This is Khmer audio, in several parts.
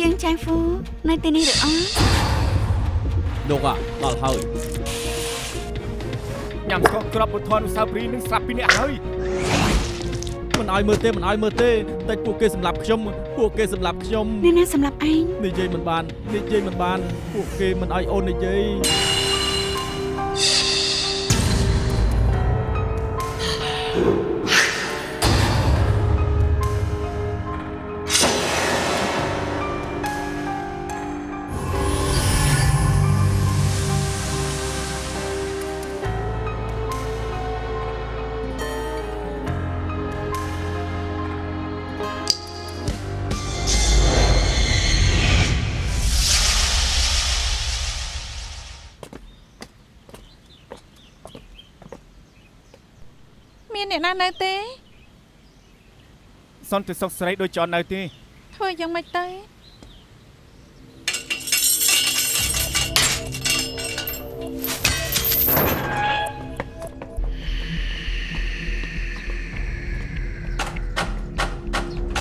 ជាងចាយហ្វូនៅទីនេះឬអត់លោកដល់ហើយញ៉ាំស្កកក្របពុទ្ធនុសាវរីយ៍នឹងស្លាប់ពីអ្នកហើយមិនឲ្យមើលទេតែពួកគេសម្លាប់ខ្ញុំអ្នកណាសម្លាប់ឯងនិយាយមិនបានពួកគេមិនឲ្យអូននិយាយអ្នកណានៅទេសន្តិសុខស្រីដូចចន់នៅទេធ្វើយ៉ាងម៉េចទៅ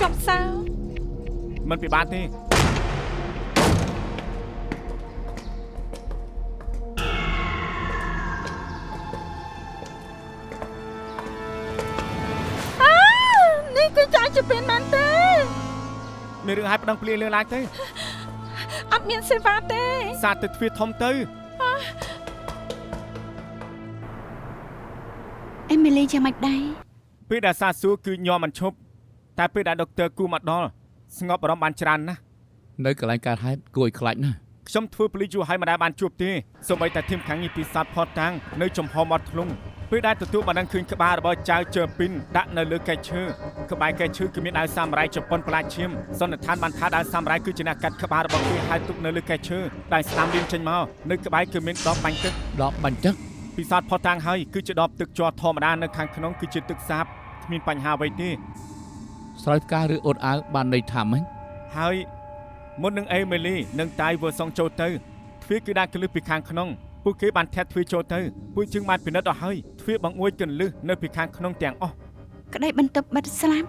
ចប់សោមិនពិបាកទេជាពេលមែនទេមានរឿងឲ្យប្តឹងព្រាយលើឡើងទៅអត់មានសេវាទេសាទទៅទ្វារធំទៅអេមីលីយ៉ាងម៉េចដែរពេលដែលសាសួរគឺញ័រមិនឈប់តែពេលដែលដុកទ័រគូមកដល់ស្ងប់អារម្មណ៍បានច្រើនណាស់នៅកន្លែងកើតហេតុគួរឲ្យខ្លាចណាស់ខ្ញុំធ្វើប៉ូលីសយូរហើយមិនដែលបានជួបទេសូម្បីតែធីមខាងនេះពីសាទផតតាំងនៅចំហមាត់ធ្លុងពេលដែលទទួលបានដឹងឃើញក្បាលរបស់ចៅជើពីនដាក់នៅលើកែឈើក្បែរកែឈើគឺមានដាវសាមរ៉ៃជប៉ុនផ្លាច់ឈាមសន្និដ្ឋានបានថាដាវសាមរ៉ៃគឺជាអ្នកកាត់ក្បាលរបស់គេហើយទុកនៅលើកែឈើដែលស្ដាំលៀងចេញមកនៅក្បែរគឺមានដបបាញ់ទឹកពីសាទផតតាំងហើយគឺជាដបទឹកជ័រធម្មតានៅខាងក្នុងគឺជាទឹកសាបគ្មានបញ្ហាអ្វីទេស្រោចផ្កាឬអ៊ុតអាវបានន័យថាម៉េចហើយមុននឹងអេមីលីនិងតៃវើសុងចូលទៅទ្វារគឺដាក់កលឹះពីខាងក្នុងពួកគេបានធាត់ទ្វារចូលទៅពួកជើងបានពិនិត្យអស់ហើយទ្វារបង្អួចកលឹះនៅពីខាងក្នុងទាំងអស់ក្តីបន្ទប់បិទស្លាប់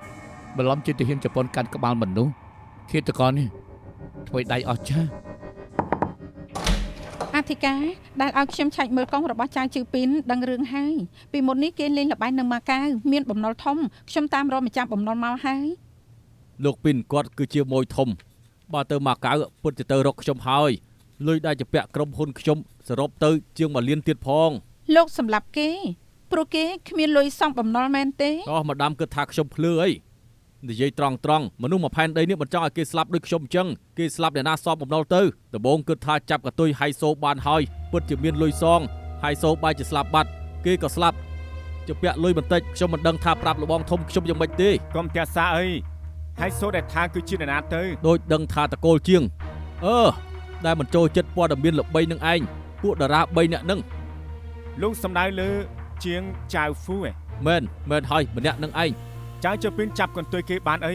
បន្លំជាទាហានជប៉ុនកាន់ក្បាលមនុស្សឃាតករនេះធ្វើដៃអស់ចាអធិការដែលឲ្យខ្ញុំឆែកមើលកង់របស់ចៅជឺពីនដឹងរឿងហើយពីមុននេះគេលេងល្បែងនៅម៉ាកាវមានបំណុលធំខ្ញុំតាមរកម្ចាស់បំណុលមកហើយលោកពីនគាត់គឺជាម៉ួយធំបើទៅម៉ាកាវពុតទៅរកខ្ញុំហើយលុយដែលជាពាក់ក្រុមហ៊ុនខ្ញុំសរុបទៅជាង1លានទៀតផងលោកសម្រាប់គេព្រោះគេគ្មានលុយសងបំណុលមែនទេម្ដាមគិតថាខ្ញុំភ្លឺអីនិយាយត្រង់មនុស្សមួយផែនដីនេះមិនចង់ឲ្យគេស្លាប់ដូចខ្ញុំអញ្ចឹងគេស្លាប់អ្នកណាសងបំណុលទៅដំបូងគិតថាចាប់កតុយហៃសូបានហើយពិតជាមានលុយសងហៃសូបែរជាស្លាប់បាត់គេក៏ស្លាប់ជាពាក់លុយបន្តិចខ្ញុំមិនដឹងថាប្រាប់លបងធំខ្ញុំយ៉ាងម៉េចទេកុំតែសាអីហៃសូដែលថាគឺជាអ្នកណាទៅដូចដឹងថាតកូលជាងដែលមិនចូលចិត្តព័ត៌មានល្បីនឹងឯងពួកតារា3នាក់នឹងលោកសំដៅលើជាងចៅហ្វូមែនហើយម្នាក់នឹងឯងចៅជពីនចាប់កន្ទុយគេបានអី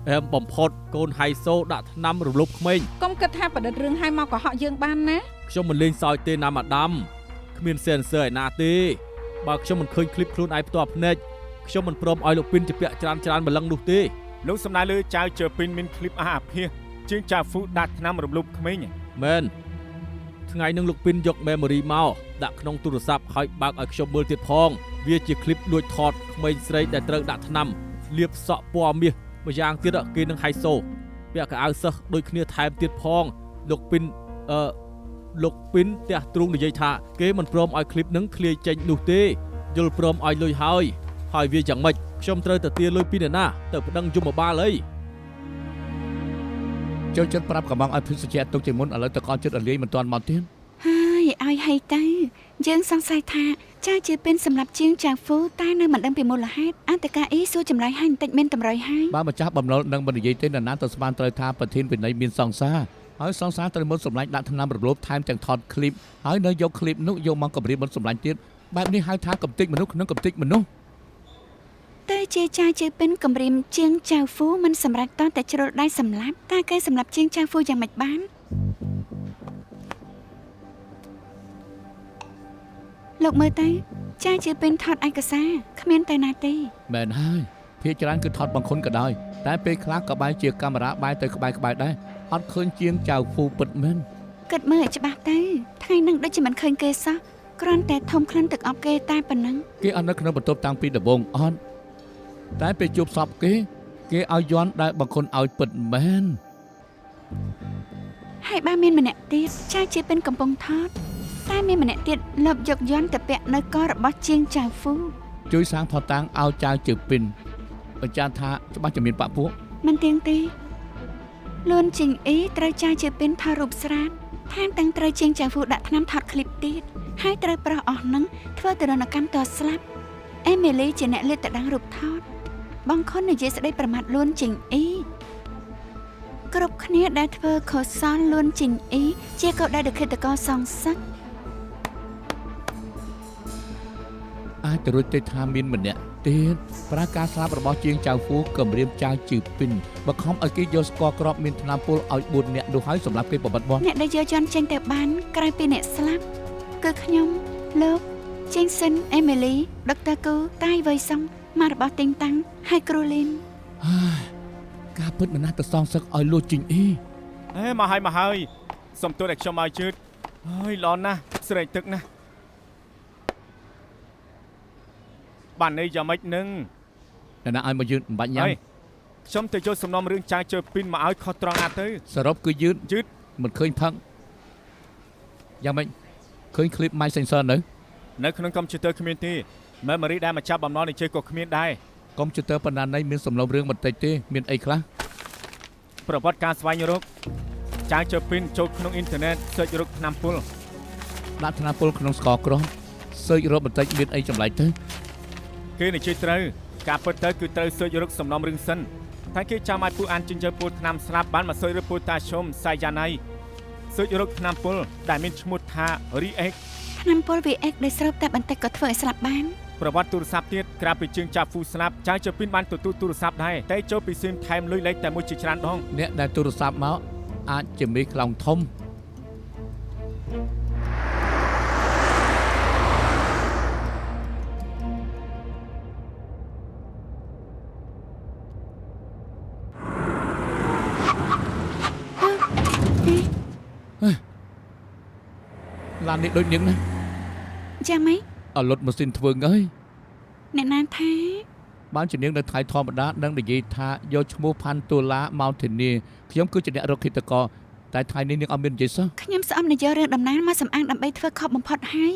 អែមបំផុតកូនហៃសូដាក់ថ្នាំរំលោភក្មេងកុំគិតថាប្រឌិតរឿងឲ្យមកកុហកយើងបានណាខ្ញុំមិនលេងសើចទេណាម៉ាដាមគ្មានសេនស័រឯណាទេបើខ្ញុំមិនឃើញឃ្លីបខ្លួនឯងផ្ទាល់ភ្នែកខ្ញុំមិនព្រមឲ្យលោកពីនជាពាក់ច្រើនម្លឹងនោះទេលោកសំដៅលើចៅជពីនមានឃ្លីបអាភាសជាងចៅហ្វូដាក់ថ្នាំរំលោភក្មេងមែនថ្ងៃនឹងលោកពីនយក memory មកដាក់ក្នុងទូរស័ព្ទហើយបើកឲ្យខ្ញុំមើលទៀតផងវាជាឃ្លីបលួចថតក្មេងស្រីដែលត្រូវដាក់ថ្នាំលាបសក់ពណ៌មាសម្យ៉ាងទៀតគេនឹងហៃសូពាក់កៅអៅសិស្សដូចគ្នាថែមទៀតផងលោកពីនផ្ទះទ្រូងនិយាយថាគេមិនព្រមឲ្យឃ្លីបនឹងឃ្លាយចេញនោះទេយល់ព្រមឲ្យលុយហើយវាយ៉ាងម៉េចខ្ញុំត្រូវទៅទារលុយពីអ្នកណាទៅប្តឹងយមបាលអីចូលចិត្តប្រាប់កំងឲ្យភេសជ្ជៈទុកជាមុនឥឡូវតកអចិត្តរលាយមិនទាន់មកទៀតហើយឲ្យហីទៅយើងសង្ស័យថាចាជាពេលសម្រាប់ជាងចាហ្វូតែនៅមិនដឹងពីមូលហេតុអន្តកាអ៊ីសួរចម្លើយឲ្យបន្តិចមានតម្រុយហើយបើម្ចាស់បំណុលនឹងមិននិយាយទេនរណាទៅស្មានត្រូវថាប្រធានវិន័យមានសង្សារហើយសង្សារត្រូវមុនសម្លាញ់ដាក់ថ្នាំរំលោភថែមទាំងថតឃ្លីបហើយនៅយកឃ្លីបនោះយកមកគម្រាមមុនសម្លាញ់ទៀតបែបនេះហៅថាកំទេចមនុស្សក្នុងកំទេចមនុស្សតែជាចាជាពេលគម្រាមជាងចាហ្វូមិនសម្រេចតតែជ្រុលដៃសម្លាប់តែគេសម្លាប់ជាងចាហ្វូយ៉ាងម៉េចបានលោកមើលទៅចាជាពេលថតឯកសារគ្មានតែណាទេមែនហើយភាគច្រើនគឺថតបង្គន់ក៏ដោយ តែពេលខ្លះក៏បែរជាកាមេរ៉ាបែរទៅក្បែរដែរអត់ឃើញជាងចៅហ្វូពិតមែន គិតមើលឲ្យច្បាស់ទៅថ្ងៃនឹងដូចជាមិនឃើញគេសោះគ្រាន់តែធំក្លិនទឹកអប់គេតែប៉ុណ្ណឹង គេអត់នៅក្នុងបន្ទប់តាំងពីដំបូងអត់តែពេលជួបសពគេឲ្យយន់ដែលបង្គន់ឲ្យពិតមែន ហើយបើមានម្នាក់ទៀតចាជាเป็นកំពុងថតតែមានម្នាក់ទៀតលបយកយន្តទៅពាក់នៅករបស់ជាងចៅហ្វូ ជួយសាងផតាំងឲ្យចៅជើពីនបញ្ជាក់ថាច្បាស់ជាមានបាក់ពួក មិនទៀងទេលួនជីងអ៊ីត្រូវចាជាเป็นថតរូបស្រាតថែមទាំងត្រូវជាងចៅហ្វូដាក់ថ្នាំថតឃ្លីបទៀតហើយត្រូវប្រោះអស់នឹងធ្វើទរណកម្មតស្លាប់អេមីលីជាអ្នកលាតត្រដាងរូបថតបងខុននិយាយស្ដីប្រមាថលួនជីងអ៊ីគ្រប់គ្នាដែលធ្វើខុសលលួនជីងអ៊ីជាកោដៃដក្ខិតកោសងសឹក អាចទៅរួចទេថាមានម្នាក់ទៀតប្រាការស្លាប់របស់ជាងចៅហ្វូគម្រាមចៅជើពីនបខំឲ្យគេយកស្គាល់ក្របមានថ្នាំពុលឲ្យ4នាក់នោះហើយសម្រាប់គេបបិទបន់ អ្នកដែលយកយន្តចេញទៅបានក្រៅពីអ្នកស្លាប់គឺខ្ញុំលោកចេងសិនអេមីលីដុកទ័រគូតាយវ៉ៃសុងម៉ារបស់ទីងតាំងហើយគ្រូលីន ការពិតមិនណាស់ទៅសងសឹកឲ្យលួចជីងអ៊ី មកហើយសុំទោសដែលខ្ញុំឲ្យជឿតហើយល្អណាស់ស្រេកទឹកណាស់បាននេះយ៉ាងម៉េចនឹង អ្នកណាឲ្យមកយឺតមិនបាច់ញ៉ាំ ខ្ញុំទៅយកសំណុំរឿងចៅជើពីនមកឲ្យខុសត្រង់ណាទៅ សរុបគឺយឺតមិនឃើញផឹកយ៉ាងម៉េចឃើញ clip My Sensor នៅ ក្នុងកុំព្យូទ័រគ្មានទេ memory ដែលមកចាប់បំណុលនេះជ័យក៏គ្មានដែរ កុំព្យូទ័របណ្ដាណៃមានសំណុំរឿងបន្តិចទេមានអីខ្លះ ប្រវត្តិការស្វែងរកចៅជើពីនចូលក្នុងអ៊ីនធឺណិត search រកថ្នាំពុល ដាក់ថ្នាំពុលក្នុងស្ករគ្រាប់ search រកបន្តិចមានអីចម្លែកទៅ គេនិយាយត្រូវការពិតទៅគឺត្រូវ search រកសំណុំរឿងសិនតែគេចាំឲ្យពួកអានចិញ្ចឹមពុលថ្នាំស្លាប់បានមក search រកពុលតាឈុំសាយ៉ាណៃ search រកថ្នាំពុលដែលមានឈ្មោះថា React ថ្នាំពុល VX ដែលស្រូបតែបន្តិចក៏ធ្វើឲ្យស្លាប់បាន ប្រវត្តិទូរស័ព្ទទៀតក្រៅពីជើងចាប់ហ្វូស្លាប់ចៅជើពីនបានទទួលទូរស័ព្ទដែរតែចូលពីស៊ីមថែមលុយលេខតែមួយជាច្រើនដង អ្នកដែលទូរស័ព្ទមកអាចជាមេខ្លោងធំ ឡាននេះដូចនាងណា យ៉ាងម៉េច អត់លុតម៉ាស៊ីនធ្វើងើយ អ្នកណាថា បានជានាងនៅថៃធម្មតានឹងនិយាយថាយកឈ្មោះផាន់តូឡាមកធានាខ្ញុំគឺជាអ្នករកឃាតករតែថ្ងៃនេះនាងអត់មាននិយាយសោះ ខ្ញុំស្អប់នយោបាយរឿងដំណើរមកសំអាងដើម្បីធ្វើខុសបំផុតហើយ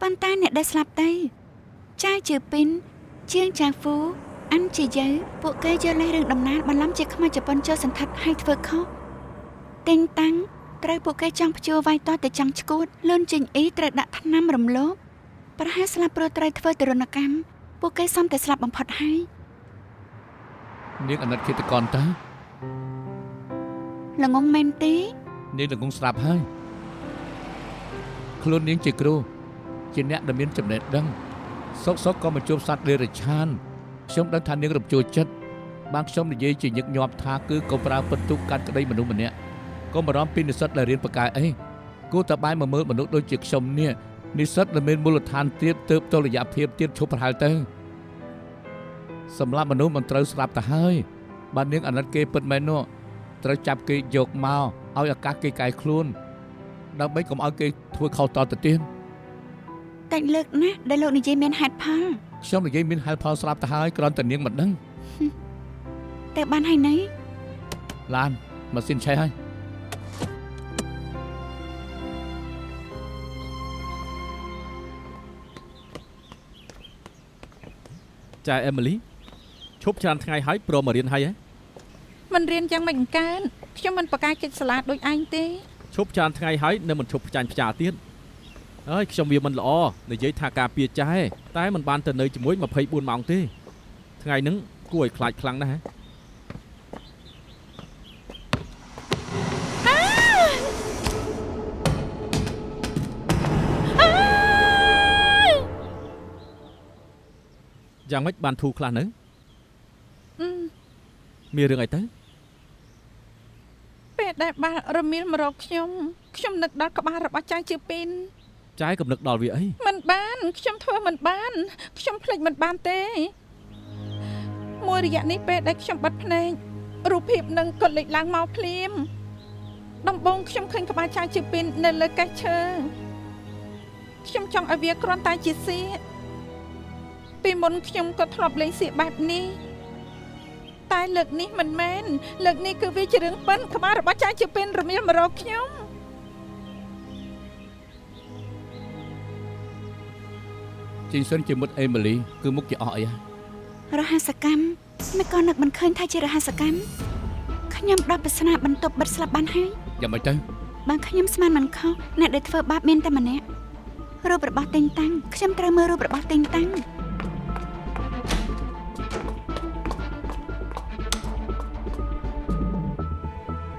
ប៉ុន្តែអ្នកដែលស្លាប់ទៅចៅជើពីនជាងចៅហ្វូអានជាយើពួកគេយកលេសរឿងដំណើរបន្លំជាខ្មែរជប៉ុនចូលសន្ធិដ្ឋឲ្យធ្វើខុសទីងតាំងត្រូវពួកគេចង់ព្យួរវាយតទៅចង់ឈួតលឿនចេញអ៊ីត្រូវដាក់ថ្នាំរំលោភប្រហែលស្លាប់ព្រោះត្រូវធ្វើទរណកម្មពួកគេសំតែស្លាប់បំផុតហើយ នាងអាណិតឃាតករតើ ល្ងងមែនទេ នាងល្ងងស្រាប់ហើយខ្លួននាងជាគ្រូជាអ្នកដែលមានចំណេះដឹងសុកក៏មកជួបសត្វដេរឆានខ្ញុំដឹងថានាងរំជួលចិត្តបានខ្ញុំនិយាយជាញឹកញាប់ថាគឺក៏ប្រើពិន្ទុកាត់ក្តីមនុស្សម្នាក់កុំបារម្ភពីនិស្សិតដែលរៀនបកកាយអីគួរតែបាយមកមើលមនុស្សដូចជាខ្ញុំនេះនិស្សិតដែលមានមូលដ្ឋានទៀតទើបតលយៈភាពទៀតឈប់ប្រហែលទៅសម្រាប់មនុស្សមិនត្រូវស្លាប់ទៅហើយបាននាងអាណិតគេពិតមែននោះត្រូវចាប់គេយកមកឲ្យឱកាសគេកែខ្លួនដើម្បីកុំឲ្យគេធ្វើខុសតទៅទៀត តែលើកណាស់ដែលលោកនិយាយមានហេតុផល ខ្ញុំនិយាយមានហេតុផលស្រាប់ទៅហើយគ្រាន់តែនាងមិនដឹង តែបានហើយណៃ ឡានម៉ាស៊ីនឆេះហើយ ចាអេមីលីឈប់ច្រើនថ្ងៃហើយព្រមមករៀនហើយហ៎ មិនរៀនយ៉ាងមិនកើនខ្ញុំមិនប្រកាសកិច្ចសាលាដូចឯងទេ ឈប់ច្រើនថ្ងៃហើយនៅមិនឈប់ផ្ចាញ់ផ្ចាទៀតហើយខ្ញុំវាមិនល្អនិយាយថាការពារចាស់តែមិនបានទៅនៅជាមួយ24ម៉ោងទេថ្ងៃហ្នឹងគួរឲ្យខ្លាចខ្លាំងណាស់ហ៎ យ៉ាងម៉េចបានធូរខ្លះនៅមានរឿងអីទៅ ពេលដែលបានរមៀលមករកខ្ញុំនឹកដល់ក្បាលរបស់ចៅជើពីន ចាយកំនឹកដល់វាអី មិនបានខ្ញុំធ្វើមិនបានខ្ញុំភ្លេចមិនបានទេ មួយរយៈនេះពេលដែលខ្ញុំបិទភ្នែករូបភាពនឹងក៏លេចឡើងមកភ្លាមដំបូងខ្ញុំឃើញក្បាលចៅជឿពីននៅលើកេះឈើខ្ញុំចង់ឲ្យវាគ្រាន់តែជាសៀកពីមុនខ្ញុំក៏ធ្លាប់លេងសៀកបែបនេះតែលើកនេះមិនមែនលើកនេះគឺវាជារឿងប៉ិនក្បាលរបស់ចៅជឿពីនរមៀលមករកខ្ញុំ ជីងសុនជាមុតអេមីលីគឺមុខជាអស់អីហ៎ រហស្សកម្មមិនក៏នឹកមិនឃើញថាជារហស្សកម្មខ្ញុំដល់ប្រស្នាបន្ទប់បិទស្លាប់បានហើយ យ៉ាងម៉េចទៅ បើខ្ញុំស្មានមិនខុសអ្នកដែលធ្វើបាបមានតែម្នាក់រូបរបស់តេងតាំងខ្ញុំត្រូវមើលរូបរបស់តេងតាំង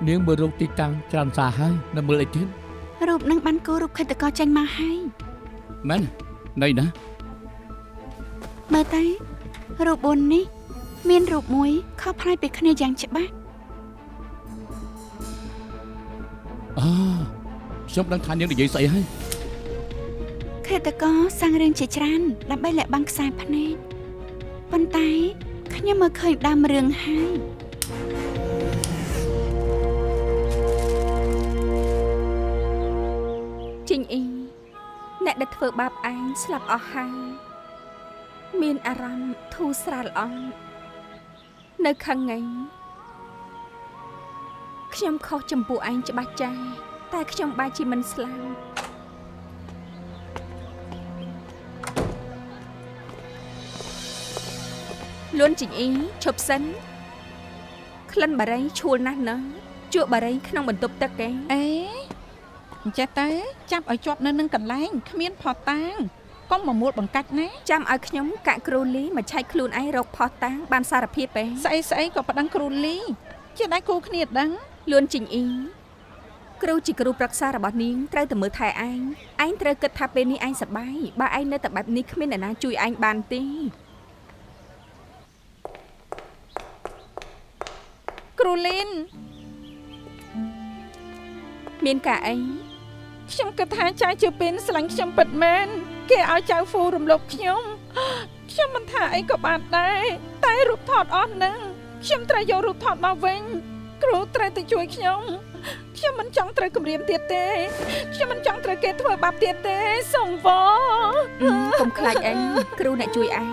នាងមើលរូបទីតាំងច្រើនសារហើយនៅមើលអីទៀត រូបនឹងបានគូរូបឃាតករចេញមកហើយ មែនណៃណា មើលទៅរូប4នេះមានរូបមួយខុសប្លែកពីគ្នាយ៉ាងច្បាស់ អូខ្ញុំដឹងថានាងនិយាយស្អីហើយ ឃាតករសាំងរឿងជាច្រើនដើម្បីលាក់បាំងខ្សែភ្នែកប៉ុន្តែខ្ញុំមើលឃើញដើមរឿងហើយ ជីងអ៊ីអ្នកដែលធ្វើបាបឯងស្លាប់អស់ហើយមានអារម្មណ៍ធូរស្រាលអស់នៅខាងថ្ងៃខ្ញុំខុសចំពោះឯងច្បាស់ចាស់តែខ្ញុំបែរជាមិនស្លាប់លួនជីងអ៊ីឈប់សិនក្លិនបារីឈួលណាស់ណាជក់បារីក្នុងបន្ទប់ទឹកឯង អេអញ្ចេះទៅចាប់ឲ្យជាប់នៅនឹងកន្លែងគ្មានផោះតាងកុំមកមួលបង្កាច់ណា ចាំឲ្យខ្ញុំកាក់គ្រូលីមកឆែកខ្លួនឯងរកផោះតាំងបានសារភាពឯង ស្អីស្អីក៏ប្តឹងគ្រូលីជាដៃគូគ្នាដឹង លួនជីងអ៊ីគ្រូជាគ្រូប្រឹក្សារបស់នាងត្រូវតែមើលថែឯងត្រូវគិតថាពេលនេះឯងសប្បាយបើឯងនៅតែបែបនេះគ្មានអ្នកណាជួយឯងបានទេ គ្រូលីន មានការអី ខ្ញុំគិតថាចៅជឿពីនស្រឡាញ់ខ្ញុំពិតមែនគេឲ្យចៅហ្វូរំលោភខ្ញុំមិនថាអីក៏បានដែរតែរូបថតអស់ហ្នឹងខ្ញុំត្រូវយករូបថតមកវិញគ្រូត្រូវទៅជួយខ្ញុំមិនចង់ត្រូវគំរាមទៀតទេខ្ញុំមិនចង់ត្រូវគេធ្វើបាបទៀតទេសូមវកុំខ្លាចអីគ្រូអ្នកជួយឯង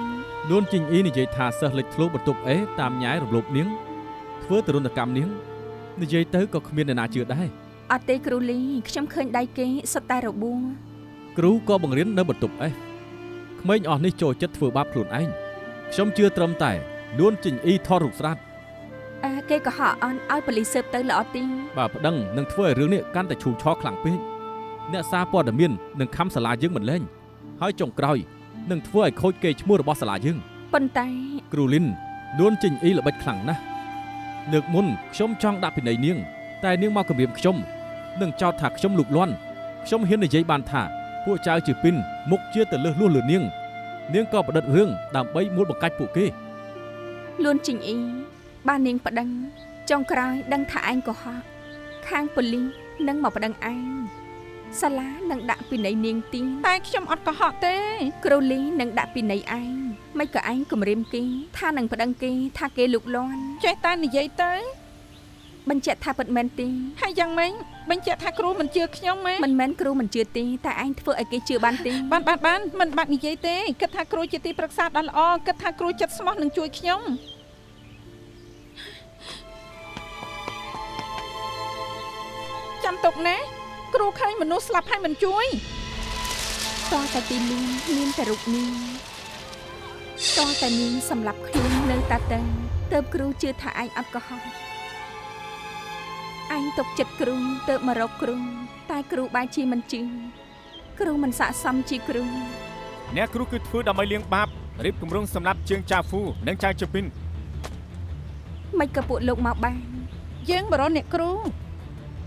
នួនជីងអ៊ីនិយាយថាសិស្សលេចធ្លោបន្ទប់អេតាមញ៉ាយរំលោភនាងធ្វើទរណកម្មនាងនិយាយទៅក៏គ្មានអ្នកណាជឿដែរ អត់ទេគ្រូលីខ្ញុំឃើញដៃគេសុទ្ធតែរបួស គ្រូក៏បង្រៀននៅបន្ទប់អេក្មេងអស់នេះចូលចិត្តធ្វើបាបខ្លួនឯងខ្ញុំជឿត្រឹមតែនួនជីងអ៊ីថតរូបស្រាត គេក៏ហៅអន់ឲ្យប៉ូលីសស៊ើបទៅល្អទី បើប្តឹងនឹងធ្វើឲ្យរឿងនេះកាន់តែឈូឆរខ្លាំងពេកអ្នកសារព័ត៌មាននឹងខំសាលាយើងមិនលែងហើយចុងក្រោយនឹងធ្វើឲ្យខូចកេរ្តិ៍ឈ្មោះរបស់សាលាយើង ប៉ុន្តែ គ្រូលីននួនជីងអ៊ីល្បិចខ្លាំងណាស់លើកមុនខ្ញុំចង់ដាក់ពិន័យនាងតែនាងមកគំរាមខ្ញុំនឹងចោទថាខ្ញុំលូកលាន់ខ្ញុំហ៊ាននិយាយបានថាពួកចៅជឿពីនមុខជាទៅលើសលួសលើនាងក៏ប្រឌិតរឿងដើម្បីមួលបង្កាច់ពួកគេ លួនជីងអ៊ីបាននាងប្តឹងចុងក្រោយដឹងថាឯងកុហកខាងប៉ូលីសនឹងមកប្តឹងឯងសាលានឹងដាក់ពិន័យនាងទី តែខ្ញុំអត់កុហកទេ គ្រូលីនឹងដាក់ពិន័យឯងមិនក៏ឯងគំរាមគេថានឹងប្តឹងគេថាគេលូកលាន់ ចេះតែនិយាយទៅ បញ្ជាក់ថាពិតមែនទេ ហើយយ៉ាងម៉េចបញ្ជាក់ថាគ្រូមិនជឿខ្ញុំទេ មិនមែនគ្រូមិនជឿទេតែឯងធ្វើឲ្យគេជឿបានទេ បានមិនបាក់និយាយទេគិតថាគ្រូជាទីប្រឹក្សាដ៏ល្អគិតថាគ្រូចិត្តស្មោះនឹងជួយខ្ញុំចាំទុកណាគ្រូឃើញមនុស្សស្លាប់ហើយមិនជួយតតែទីលីងមានតែរូបនាងតតែនាងសម្លាប់ខ្លួននៅតាទៅទើបគ្រូជឿថាឯងអត់កុហកឯងទុកចិត្តគ្រូទើបមករកគ្រូតែគ្រូបែរជាមិនជឿគ្រូមិនស័ក្តិសមជាគ្រូ អ្នកគ្រូគឺធ្វើដើម្បីលាងបាបរៀបគម្រោងសម្រាប់ជាងចាហ្វូនិងចៅជពីន មិនក៏ពួកលោកមកបាន យើងបរោះអ្នកគ្រូ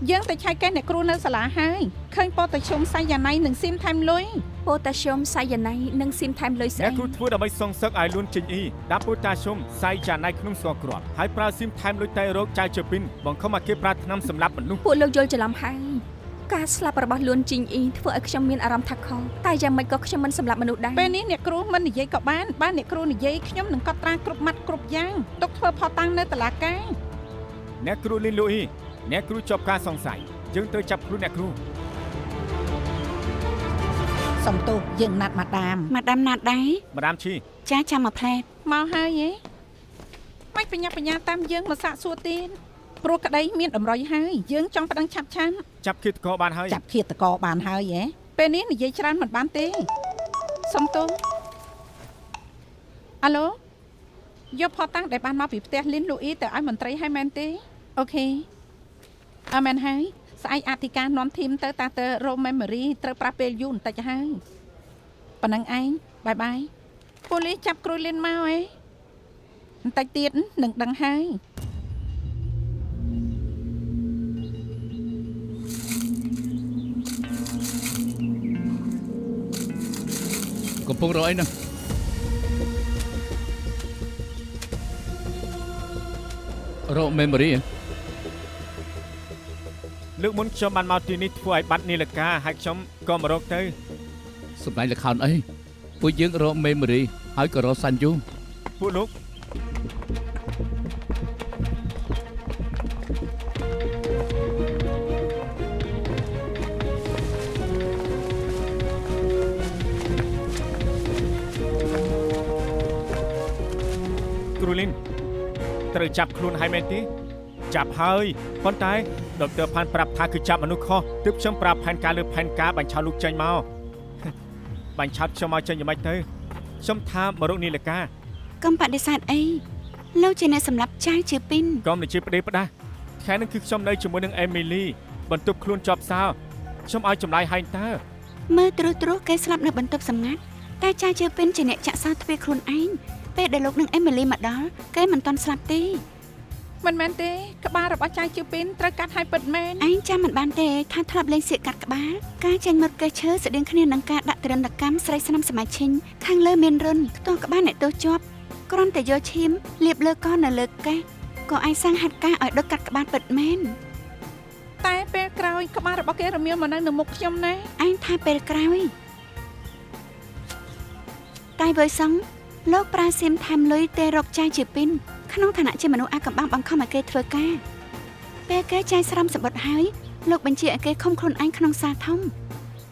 យើងទៅឆែកកេះអ្នកគ្រូនៅសាលាហើយឃើញប៉ូតាស្យូមសាយ៉ាណៃនិងស៊ីមថែមលុយ ប៉ូតាស្យូមសាយ៉ាណៃនិងស៊ីមថែមលុយស្អី អ្នកគ្រូធ្វើដើម្បីសងសឹកឲ្យលួនជីងអ៊ីដាក់ប៉ូតាស្យូមសាយ៉ាណៃក្នុងស្ករគ្រាប់ហើយប្រើស៊ីមថែមលុយតែរោគចៅជពីនបង្ខំឲ្យគេប្រើថ្នាំសម្លាប់មនុស្ស ពួកលោកយល់ច្រឡំហើយ ការស្លាប់របស់លួនជីងអ៊ីធ្វើឲ្យខ្ញុំមានអារម្មណ៍ថាខុសតែយ៉ាងម៉េចក៏ខ្ញុំមិនសម្លាប់មនុស្សដែរ ពេលនេះអ្នកគ្រូមិននិយាយក៏បានអ្នកគ្រូនិយាយខ្ញុំនឹងកត់ត្រាគ្រប់ម៉ាត់គ្រប់យ៉ាងទុកធ្វើផតាំងនៅតុលាការ អ្នកគ្រូលីនលូអ៊ីអ្នកគ្រូជាប់ការសង្ស័យយើងត្រូវចាប់ខ្លួនអ្នកគ្រូ សំទោសយើងណាត់ម៉ាដាម ម៉ាដាមណាត់ដែរ ម៉ាដាមឈី ចាចាំមកផ្លែត មកហើយហ៎មិនបញ្ញាបញ្ញាតាមយើងមកសាកសួរទៀតព្រោះក្តីមានតម្រុយហើយយើងចង់ប្តឹងឆាប់ឆាន់ ចាប់ឃាតករបានហើយ ចាប់ឃាតករបានហើយហ៎ពេលនេះនិយាយច្រើនមិនបានទេសំទោសអាឡូយកផតាំងដែលបានមកពីផ្ទះលីនលូអ៊ីទៅឲ្យមន្ត្រីឲ្យមែនទេអូខេអរមែនហើយស្អែកអធិការនាំធីមទៅតាទៅរ៉ូមេម៉ូរីត្រូវប្រាប់ពេលយូរបន្តិចហើយប៉ុណ្ណឹងឯងបាយបាយប៉ូលីសចាប់គ្រូលីនមកបន្តិចទៀតនឹងដឹងហើយ កំពុងរកអីហ្នឹងរក memory លើកមុនខ្ញុំបានមកទីនេះធ្វើឲ្យបាត់នីលកាហើយខ្ញុំក៏មករកទៅ សម្ដែងល្ខោនអីពួកយើងរក memory ហើយក៏រកសាន់យូ ពួកលោក គ្រូលីនត្រូវចាប់ខ្លួនហើយមែនទេចាប់ហើយប៉ុន្តែដុកទ័រផានប្រាប់ថាគឺចាប់មនុស្សខុសទើបខ្ញុំប្រាប់ផែនការលើផែនការបាញ់ឆោតលោកចេញមក បាញ់ឆោតខ្ញុំមកចេញយ៉ាងម៉េចទៅខ្ញុំថាមករកនីលកា កុំបដិសេធអីលោកជាអ្នកសម្លាប់ចៅជឿពីន កុំនិយាយផ្ដេសផ្ដាស់ថ្ងៃនេះគឺខ្ញុំនៅជាមួយនឹងអេមីលីបន្ទប់ខ្លួនជាប់សោខ្ញុំឲ្យចម្លើយហើយតើ មើលត្រួសគេស្លាប់នៅបន្ទប់សម្ងាត់តែចៅជឿពីនជាអ្នកចាក់សោទ្វារខ្លួនឯងពេលដែលលោកនឹងអេមីលីមកដល់គេមិនទាន់ស្លាប់ទេ មិនមែនទេក្បាលរបស់ចៅជឿពីនត្រូវកាត់ឲ្យពិតមែន ឯងចាំមិនបានទេថាធ្លាប់លេងសៀកកាត់ក្បាលការចេញមកកេះឈើស្តៀងគ្នានឹងការដាក់ទរណកម្មស្រីស្នំសម័យឈិញខាងលើមានរុនខ្ទាស់ក្បាលអ្នកទោសជាប់គ្រាន់តែយកឈាមលាបលើកនៅលើកេះក៏ឯងសាងហាត់ការឲ្យដុតកាត់ក្បាលពិតមែន តែពេលក្រោយក្បាលរបស់គេរមៀលមកនៅមុខខ្ញុំណា ឯងថាពេលក្រោយតែវើយសងលោកប្រាសៀមថែមលុយទេរកចៅជឿពីនក្នុងឋានៈជាមនុស្សអាកំបាំងបង្ខំឲ្យគេធ្វើការពេលគេចែកស្រំសម្បត្តិហើយលោកបញ្ជាឲ្យគេឃុំខ្លួនឯងក្នុងសាលធំ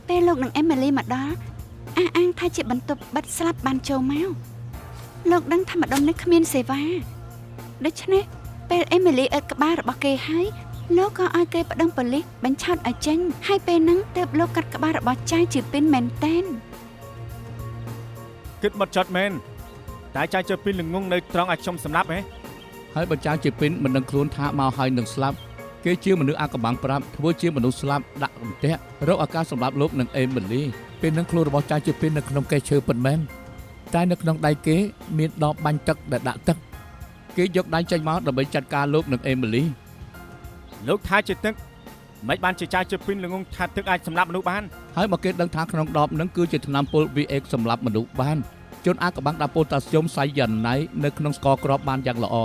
ពេលលោកនឹងអេមីលីមកដល់អះអាងថាជាបន្ទប់បិទស្លាប់បានចូលមកលោកដឹងថាម្ដុំនេះគ្មានសេវាដូច្នេះពេលអេមីលីអើក្បាលរបស់គេហើយលោកក៏ឲ្យគេប្តឹងប៉ូលីសបញ្ឆោតឲ្យចេញហើយពេលហ្នឹងទើបលោកកាត់ក្បាលរបស់ចៅជឿពីនមែនតែន គិតមកចត់មែនតែចៅជើពីល្ងងនៅត្រង់ឲ្យខ្ញុំសម្លាប់ហ៎ ហើយបើចៅជាពិនមិនដឹងខ្លួនថាមកហើយនឹងស្លាប់គេជាមនុស្សអាកំបាំងប្រាប់ធ្វើជាមនុស្សស្លាប់ដាក់រន្ទះរកឱកាសសម្លាប់លោកនឹងអេមីលីពេលនឹងខ្លួនរបស់ចៅជាពិននៅក្នុងកេះឈើពិតមែនតែនៅក្នុងដៃគេមានដបបាញ់ទឹកដែលដាក់ទឹកគេយកដៃចេញមកដើម្បីចាត់ការលោកនឹងអេមីលី លោកថាជាទឹកមិនបានជាចៅជើពីល្ងងថាទឹកអាចសម្លាប់មនុស្សបាន ហើយបើគេដឹងថាក្នុងដបនឹងគឺជាថ្នាំពុល VX សម្រាប់មនុស្សបានជនអាកំបាំងដាក់ប៉ូតាស្យូមសាយយ៉ាណៃនៅក្នុងស្ករគ្រាប់បានយ៉ាងល្អ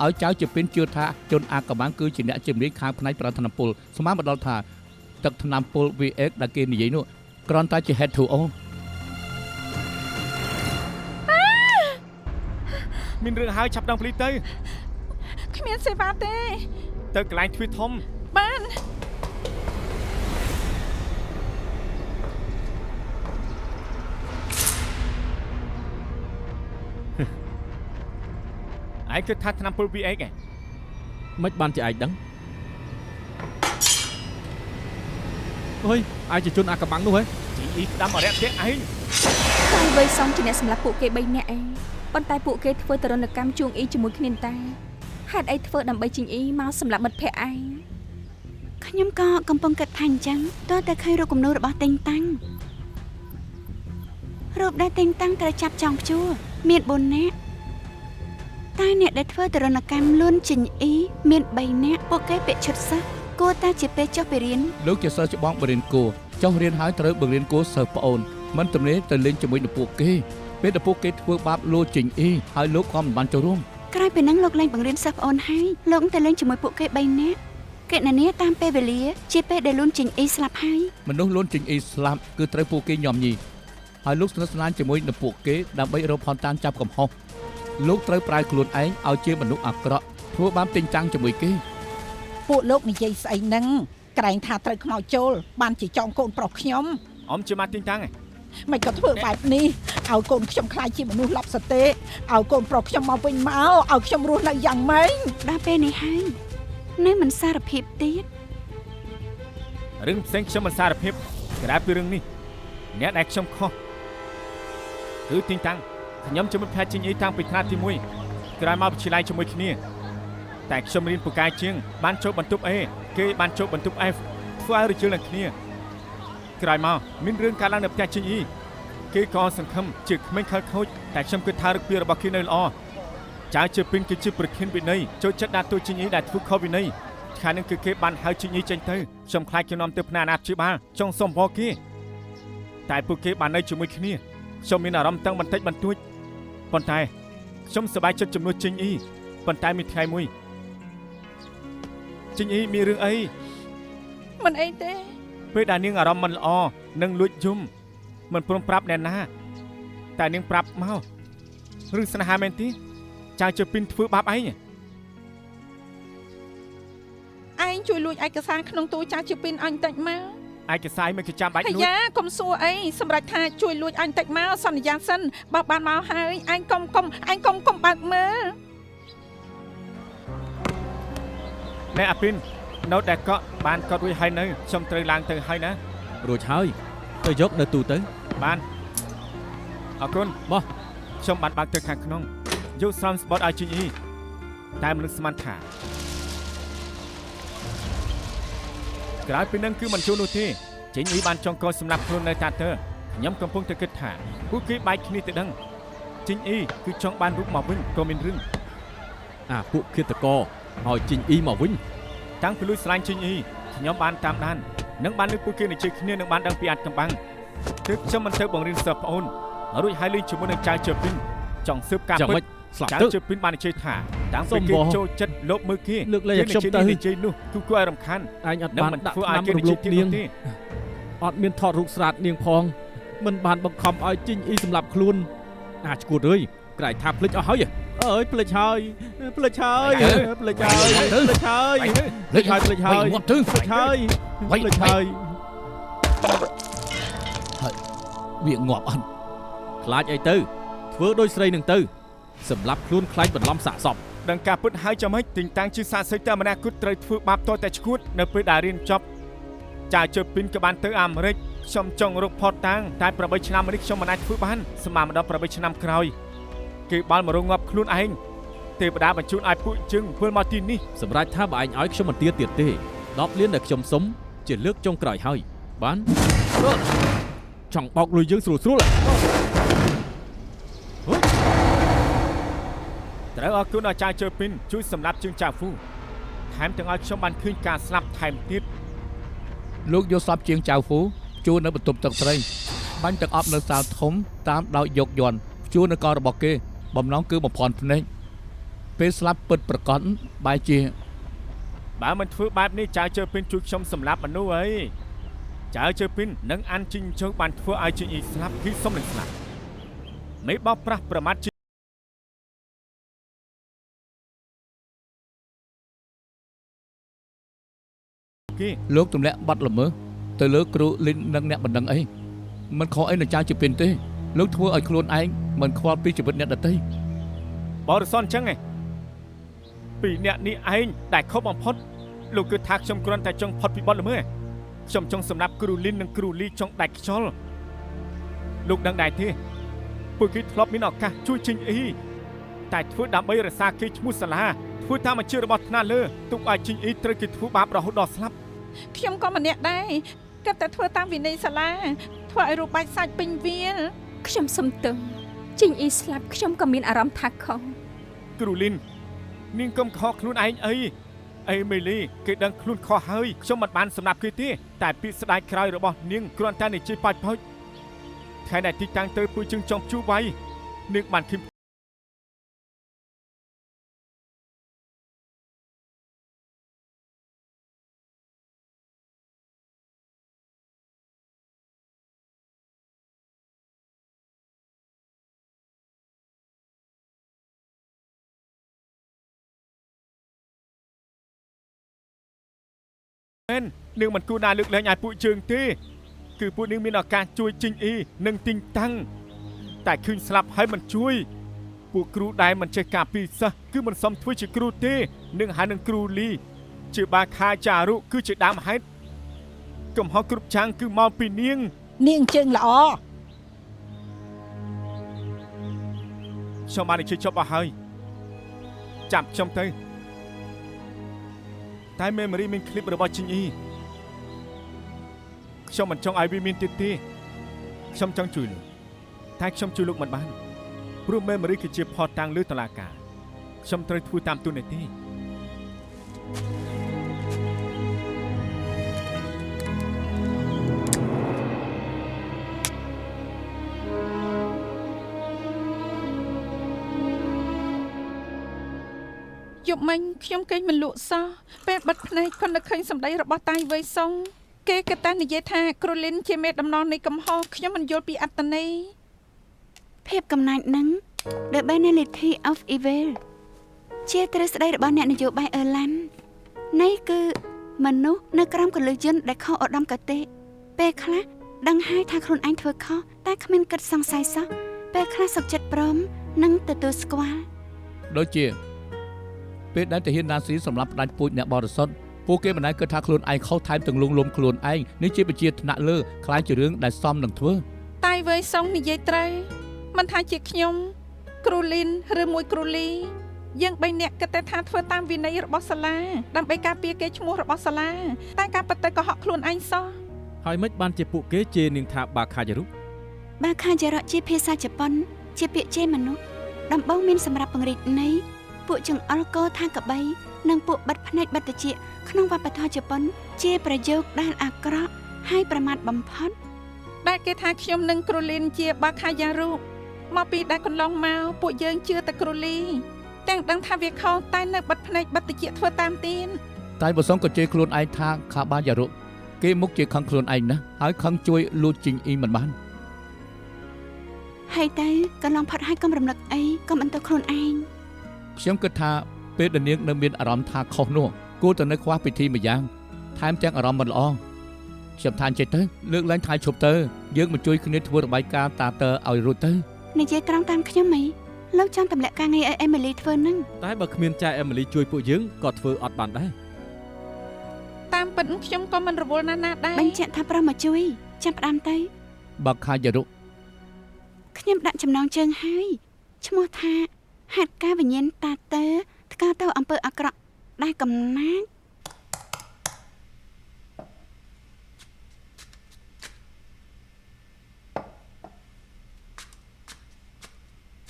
ឲ្យចៅជាពិនជឿថាជនអាកំបាំងគឺជាអ្នកជំនាញខាងផ្នែកប្រាថ្នាពុលស្មានមកដល់ថាទឹកថ្នាំពុល VX ដែលគេនិយាយនោះគ្រាន់តែជា H2O មានរឿងហើយឆាប់ដឹងភ្លីទៅ គ្មានសេវាទេ ទៅកន្លែងទ្វារធំ បាន ឯងគិតថាថ្នាំពុល VX ហ៎ មិនបានជាឯងដឹងអើយឯងជាជនអាកំបាំងនោះហ៎ ជីអ៊ីផ្ដាំអរិយទេឯង តែវើយសងជាអ្នកសម្លាប់ពួកគេ3នាក់ឯងប៉ុន្តែពួកគេធ្វើទរណកម្មជួងអ៊ីជាមួយគ្នាតែហេតុអីធ្វើដើម្បីជីងអ៊ីមកសម្លាប់មិត្តភក្តិឯង ខ្ញុំក៏កំពុងគិតថាអញ្ចឹងតើតែឃើញរូបគំនូររបស់តេងតាំងរូបដែលតេងតាំងត្រូវចាប់ចងព្យួរមាន4នាក់តែអ្នកដែលធ្វើទរណកម្មលួនជីងអ៊ីមាន3នាក់ពួកគេពាក់ឈុតសិស្សគួរតែជាពេលចុះពីរៀន លោកជាសិស្សច្បងបរិញ្ញាគួរចុះរៀនហើយត្រូវបង្រៀនគួរសិស្សប្អូនមិនទំនេរទៅលេងជាមួយនឹងពួកគេពេលដែលពួកគេធ្វើបាបលោកជីងអ៊ីហើយលោកក៏មិនបានចូលរួម ក្រោយពីហ្នឹងលោកលែងបង្រៀនសិស្សប្អូនហើយលោកទៅលេងជាមួយពួកគេ3នាក់ កណនីតាមពេលវេលាជាពេលដែលលួនចេញអ៊ីស្លាប់ហើយ មនុស្សលួនចេញអ៊ីស្លាប់គឺត្រូវពួកគេញោមញីហើយលោកស្និទ្ធស្នាលជាមួយនឹងពួកគេដើម្បីរកផនតាំងចាប់កំហុសលោកត្រូវប្រើខ្លួនឯងឲ្យជាមនុស្សអាក្រក់ធ្វើបានទិញតាំងជាមួយគេ ពួកលោកនិយាយស្អីហ្នឹងក្រែងថាត្រូវខ្មោចចូលបានជាចងកូនប្រុសខ្ញុំ អមជាមកទីតាំង មិនក៏ធ្វើបែបនេះឲ្យកូនខ្ញុំខ្លាចជាមនុស្សឡប់សទេឲ្យកូនប្រុសខ្ញុំមកវិញមកឲ្យខ្ញុំរស់នៅយ៉ាងម៉េច ដល់ពេលនេះហើយនៅមិនសារភាពទៀត រឿងផ្សេងខ្ញុំមិនសារភាពក្រៅពីរឿងនេះអ្នកដែលខ្ញុំខុសគឺទីតាំងខ្ញុំជាមិត្តភក្តិជាងអីតាំងពីថ្នាក់ទី1ក្រោយមកវិទ្យាល័យជាមួយគ្នាតែខ្ញុំរៀនពូកែជាងបានចូលបន្ទប់ A គេបានចូលបន្ទប់ F ធ្វើឲ្យរជិលនឹងគ្នាក្រោយមកមានរឿងកើតឡើងនៅផ្ទះជាងអ៊ីគេក៏សង្ឃឹមជាក្មេងខលខូចតែខ្ញុំគិតថារឹកពីរបស់គេនៅល្អចៅជាពីនគឺជាប្រធានវិន័យចូលចិត្តដាក់ទូជាងអ៊ីដែលធ្វើខុសវិន័យថ្ងៃនេះគឺគេបានហៅជាងអ៊ីចេញទៅខ្ញុំខ្លាចគេនាំទៅផ្នែកអាណាព្យាបាលចង់សុំបោគេតែពួកគេបាននៅជាមួយគ្នាខ្ញុំមានអារម្មណ៍តឹងបន្តិចបន្តួចប៉ុន្តែខ្ញុំសប្បាយចិត្តជំនួសជាងអ៊ីប៉ុន្តែមានថ្ងៃមួយជាងអ៊ីមានរឿងអី មិនអីទេ ពេលដែលនាងអារម្មណ៍មិនល្អនឹងលួចយំមិនព្រមប្រាប់អ្នកណាតែនាងប្រាប់មករឿងស្នេហាមែនទេចៅជពីនធ្វើបាបឯង ឯងជួយលួចឯកសារក្នុងទូចាស់ជាពីនអញតិចមក ឯកសារមិនគេចាំបាច់ អា លួច យ៉ាកុំសួរអីសម្រាប់ថាជួយលួចអញតិចមកសន្យាសិនបើបានមកហើយឯងកុំបើកមើល ណែអាពីននៅតែកក់បានកត់រួចហើយនៅខ្ញុំត្រូវឡើងទៅហើយណា រួចហើយទៅយកនៅទូទៅ បានអរគុណ បោះ ខ្ញុំបានបើកទៅខាងក្នុងយកស្រោមស្បត់ឲ្យជីងអ៊ីតែមនុស្សស្មានថាក្រោយពីនឹងគឺមិនជួលនោះទេជីងអ៊ីបានចង់កោសម្រាប់ខ្លួននៅតាទ័រខ្ញុំកំពុងតែគិតថាពួកគេបែកគ្នាទៅដឹងជីងអ៊ីគឺចង់បានរូបមកវិញក៏មានរឿង អាពួកឃាតករឲ្យជីងអ៊ីមកវិញ តាំងពីលួចស្លាញ់ជីងអ៊ីខ្ញុំបានតាមដាននិងបានលើកពួកគេនិយាយគ្នានឹងបានដឹងពីអាចកំបាំងទើបខ្ញុំមិនទៅបង្រៀនសិស្សប្អូនរួចហើយលេងជាមួយនឹងចៅជើពីនចង់ស៊ើបការ ចាំ ពិ មិន ត ស្លាប់ ចៅ ទៅ ជើពីនបាននិយាយថាតាំងពីគេចូលចិត្តលបមើលគេ លើកលែងឲ្យខ្ញុំទៅ និយាយនោះគឺគួរឲ្យរំខាន ឯងអត់ នឹង បាន មិន ដាក់ ធ្វើ ថ្ ឲ្យ នាំ គេ រំ និ លោ យាយ ភ ទៀត នាង នោះទេ អត់មានថតរូបស្រាតនាងផងមិនបានបង្ខំឲ្យជីងអ៊ីសម្លាប់ខ្លួនអាឈួតអើយក្រែងថាភ្លេចអស់ហើយអើយភ្លេចហើយភ្លេចហើយភ្លេចហើយភ្លេចហើយ លេចហើយ ភ្លេចហើយ ងាប់ទៅ ភ្លេចហើយ វៃ ភ្លេចហើយ វាងាប់អត់ ខ្លាចអីទៅធ្វើដូចស្រីនឹងទៅសម្លាប់ខ្លួនខ្លាចបន្លំសាកសព ដឹងការពិតហើយចាំមិនទីងតាំងជាសាស្ត្រីតែម្នាក់គូត្រូវធ្វើបាបតតែឈួតនៅពេលដែលរៀនចប់ចៅជើពីនក៏បានទៅអាមេរិកខ្ញុំចង់រកផតតាំងតែ8ឆ្នាំនេះខ្ញុំមិនអាចធ្វើបានស្មើដល់8ឆ្នាំក្រោយគេបាល់មករងងាប់ខ្លួនឯងទេវតាបញ្ជូនឲ្យពួកជើងវិលមកទីនេះ សម្រាប់ថាបើឯងឲ្យខ្ញុំមិនទៀតទេ10លានដែលខ្ញុំសុំជាលើកចុងក្រោយហើយបានចង់បោកលុយយើងស្រួលៗ ត្រូវអរគុណដល់ចៅជើពីនជួយសម្រាប់ជើងចៅហ្វូថែមទាំងឲ្យខ្ញុំបានឃើញការស្លាប់ថែមទៀត លោកយកសពជាងចៅហ្វូជួលនៅបន្ទប់ទឹកត្រីបាញ់ទឹកអប់នៅសាលធំតាមដោយយកយន្តជួលនៅកោរបស់គេបំណងគឺបំផន់ភ្នែកពេលស្លាប់ពិតប្រកបបែរជា បើមិនធ្វើបែបនេះចៅជើពីនជួយខ្ញុំសម្លាប់មនុស្សអីចៅជើពីននឹងអានជីងជើងបានធ្វើឲ្យជីងអ៊ីស្លាប់គឺសុំនឹងស្លាប់មេបោកប្រាស់ប្រមាថ លោកទម្លាក់បាត់ល្មើសទៅលើគ្រូលីននិងអ្នកបណ្ដឹងអីមិនខុសអីនឹងចៅជាពីនទេលោកធ្វើឲ្យខ្លួនឯងមិនខ្វល់ពីជីវិតអ្នកដទៃ បរិសុទ្ធអញ្ចឹងឯងពីអ្នកនេះឯងដែលខុសបំផុតលោកគឺថាខ្ញុំគ្រាន់តែចង់ផុតពីបទល្មើសខ្ញុំចង់សម្រាប់គ្រូលីននិងគ្រូលីចង់ដាច់ខ្យល់លោកដឹងដែរទេពួកគេធ្លាប់មានឱកាសជួយជីងអ៊ីតែធ្វើដើម្បីរក្សាកេរ្តិ៍ឈ្មោះសាលាធ្វើតាមបញ្ជារបស់ថ្នាក់លើទុកឲ្យជីងអ៊ីត្រូវគេធ្វើបាបរហូតដល់ស្លាប់ ខ្ញុំក៏ម្នាក់ដែរគាត់តែធ្វើតាមវិន័យសាលាធ្វើឲ្យរូបបាច់សាច់ពេញវាល ខ្ញុំសុំទោសជីងអ៊ីស្លាប់ខ្ញុំក៏មានអារម្មណ៍ថាខុស គ្រូលីននាងកុំខកខ្លួនឯងអីអេមីលីគេដឹងខ្លួនខុសហើយខ្ញុំមិនបានសម្រាប់គេទេតែពាក្យស្ដាយក្រោយរបស់នាងគ្រាន់តែនិយាយប៉ោចៗខែដែលទីតាំងទៅពួកជើងចង់ជួបໄວនាងបានខឹម នឹងមិនគួរណាលើកលែងឲ្យពួកជើងទេគឺពួកនឹងមានឱកាសជួយជីងអ៊ីនិងទីងតាំងតែឃើញស្លាប់ហើយមិនជួយពួកគ្រូដែលមិនចេះការពីសិស្សគឺមិនសមធ្វើជាគ្រូទេនឹងហើយនឹងគ្រូលីជាបាខាចារុគឺជាដើមហេតុកំហុសគ្រប់យ៉ាងគឺមកពីនាងជើងល្អ ខ្ញុំបាននិយាយចប់អស់ហើយចាប់ខ្ញុំទៅតែ memory មានคลิปរបស់ជីងអ៊ីខ្ញុំមិនចង់ឲ្យវាមានទៀតទេខ្ញុំចង់ជួយលោកតែខ្ញុំជួយលោកមិនបានព្រោះ memory គឺជាផតតាំងលើតុលាការខ្ញុំត្រូវធ្វើតាមទូនីតិយប់មិញខ្ញុំគេងមិនលក់សោះពេលបិទភ្នែកគាត់នឹកឃើញសម្ដីរបស់តាយវៃសុងគេក៏តែនិយាយថាគ្រូលីនជាមេដំណងនៃកំហុសខ្ញុំមិនយល់ពីអត្តន័យ ភាពកំណាចនឹង The Banality of Evil ជាទ្រឹស្ដីរបស់អ្នកនយោបាយអឺឡង់នេះគឺមនុស្សនៅក្រោមកលឹះយន្តដែលខុសឧត្តមគតិពេលខ្លះដឹងហើយថាខ្លួនឯងធ្វើខុសតែគ្មានគិតសង្ស័យសោះពេលខ្លះសុខចិត្តព្រមនិងទទួលស្គាល់ ដូចជាពេលដែលទាហានណាស៊ីសម្រាប់ផ្ដាច់ពូជអ្នកបរិសុទ្ធពួកគេមិនដែលគិតថាខ្លួនឯងខុសថែមទាំងលងលំខ្លួនឯងនេះជាបញ្ជាថ្នាក់លើខ្លាចជារឿងដែលសមនឹងធ្វើ តាយវៃសុងនិយាយត្រូវមិនថាជាខ្ញុំគ្រូលីនឬមួយគ្រូលីយើង3នាក់គិតតែថាធ្វើតាមវិន័យរបស់សាលាដើម្បីការពារកេរ្តិ៍ឈ្មោះរបស់សាលាតែការពិតទៅកុហកខ្លួនឯងសោះ ហើយមិនបានជាពួកគេជេរនាងថាបាខាយារុ បាខាយារុជាភាសាជប៉ុនជាពាក្យជេរមនុស្សដំបូងមានសម្រាប់ពង្រីកន័យពួកចង្អុលកោថាកបីនិងពួកបិទភ្នែកបិទតិចក្នុងវប្បធម៌ជប៉ុនជាប្រយោគដែលអាក្រក់ហើយប្រមាថបំផុត ដែលគេថាខ្ញុំនិងគ្រូលីនជាបាខាយ៉ារុមកពីដែលកន្លងមកពួកយើងជឿតែគ្រូលីទាំងដឹងថាវាខុសតែនៅបិទភ្នែកបិទតិចធ្វើតាមទៀន តែបើសងក៏ជេរខ្លួនឯងថាខាបាយ៉ារុគេមុខជាខឹងខ្លួនឯងណាស់ហើយខឹងជួយលួចជីងអ៊ីមិនបាន ហើយទៅកន្លងផុតហើយកុំរំលឹកអីកុំអន្តើខ្លួនឯង ខ្ញុំគិតថាពេលដែលនាងនៅមានអារម្មណ៍ថាខុសនោះគួរតែនៅខ្វះពិធីមួយយ៉ាងថែមទាំងអារម្មណ៍មិនល្អខ្ញុំថាអញ្ចឹងទៅលើកឡើងថ្ងៃឈប់ទៅយើងមកជួយគ្នាធ្វើរបាយការណ៍តាតើឲ្យរួចទៅ និយាយត្រង់តាមខ្ញុំហីលោកចង់ទម្លាក់ការងារឲ្យអេមីលីធ្វើនឹង តែបើគ្មានចាអេមីលីជួយពួកយើងក៏ធ្វើអត់បានដែរ តាមពិតខ្ញុំក៏មិនរវល់ណាស់ណាដែរ បញ្ជាក់ថាប្រុសមកជួយចាប់ផ្ដើមទៅ បាខាយារុ ខ្ញុំដាក់ចំណងជើងហើយឈ្មោះថាហេតុការវិញ្ញាណតាតើថ្កោលទៅអំពើអាក្រក់ដែលកំណាច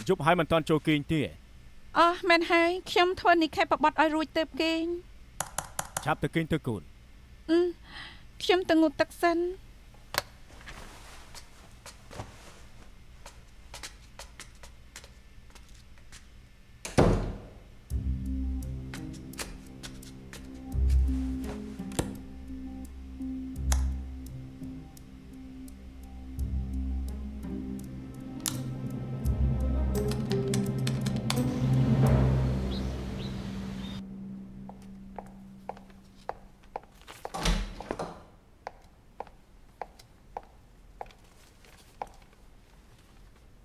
យប់ហើយមិនតាន់ចូលគេងទេ អស់មែនហើយខ្ញុំធ្វើនិខេបបត្តិឲ្យរួចទៅគេង ចាប់ទៅគេងទៅកូន ខ្ញុំទៅងូតទឹកសិន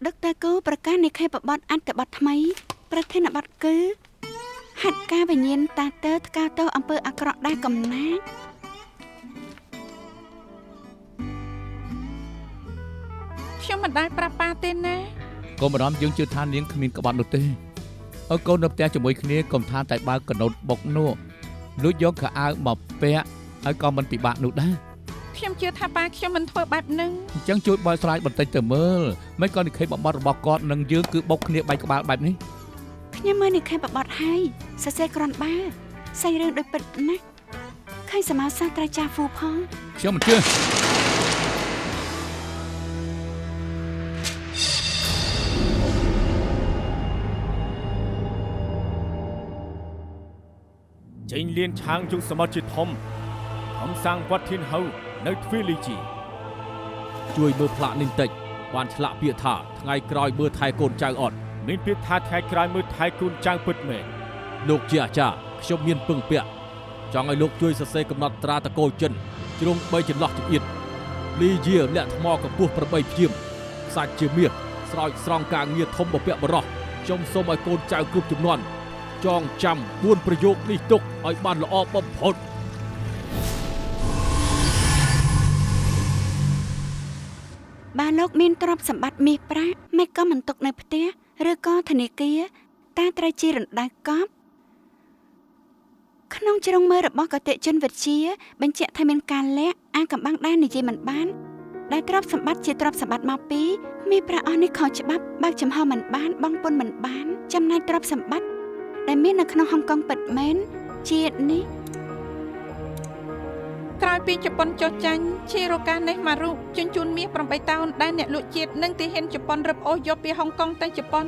ដឹកតាគូប្រកាសនិខេបបត្តិអត្ថបទថ្មីប្រធានបទគឺហេតុការវិញ្ញាណតាតើថ្កោលទៅអំពើអាក្រក់ដែលកំណាច ខ្ញុំមិនដែលប្រាប់ប៉ាទេណា កុំបារម្ភយើងជឿថានាងគ្មានក្បត់នោះទេឲ្យកូននៅផ្ទះជាមួយគ្នាកុំថាតែបើកកណូតបុកនោះលួចយកខោអាវមកពាក់ហើយក៏មិនពិបាកនោះដែរ ខ្ញុំជឿថាប៉ាខ្ញុំមិនធ្វើបែបហ្នឹង អញ្ចឹងជួយបកស្រាយបន្តិចទៅមើលមិនក៏និខេបបត្តិរបស់គាត់នឹងយើងគឺបុកគ្នាបែកក្បាលបែបនេះ ខ្ញុំមើលនិខេបបត្តិហើយសរសេរក្រាន់បើសាច់រឿងដូចពិតណាស់ឃើញសមោសាស្ត្រាចារ្យហ្វូផង ខ្ញុំមិនជឿ ចេញលៀនឆាងយុគសមុទ្រជាធំសាងវត្តធានហៅនៅទ្វីលីជី ជួយមើលផ្លាកនេះបន្តិចបានឆ្លាក់ពាក្យថាថ្ងៃក្រោយមើលថែកូនចៅអត់ មានពាក្យថាថ្ងៃក្រោយមើលថែកូនចៅពិតមែន លោកជាអាចារ្យខ្ញុំមានពឹងពាក់ ចង់ឲ្យលោកជួយសរសេរកំណត់ត្រាតកូលចិនជ្រុង3ចន្លោះចង្អៀតលីជាលាក់ថ្មកម្ពស់8ព្យាមសាច់ជាមាសស្រោចស្រង់ការងារធំបពៈបរោះខ្ញុំសូមឲ្យកូនចៅគ្រប់ជំនាន់ចងចាំ4ប្រយោគនេះទុកឲ្យបានល្អបំផុតបើលោកមានទ្រព្យសម្បត្តិមាសប្រាក់មិនក៏មិនទុកនៅផ្ទះឬក៏ធនាគារតែត្រូវជារណ្ដៅកប់ក្នុងជ្រុងមើលរបស់កតេជនវិទ្យាបញ្ជាក់ថាមានការលាក់អាកំបាំងដែរនិយាយមិនបានដែលទ្រព្យសម្បត្តិជាទ្រព្យសម្បត្តិមកពីមានប្រាក់អស់នេះខុសច្បាប់បើកចំហមិនបានបងពុនមិនបានចំណែកទ្រព្យសម្បត្តិដែលមាននៅក្នុងហុងកុងពិតមែនជាតិនេះក្រោយពីជប៉ុនចុះចាញ់ឈីរ៉ូកានេះម៉ារុជញ្ជូនមាស8តោនដែលអ្នកលក់ជាតិនិងទាហានជប៉ុនរឹបអូសយកពីហុងកុងទៅជប៉ុន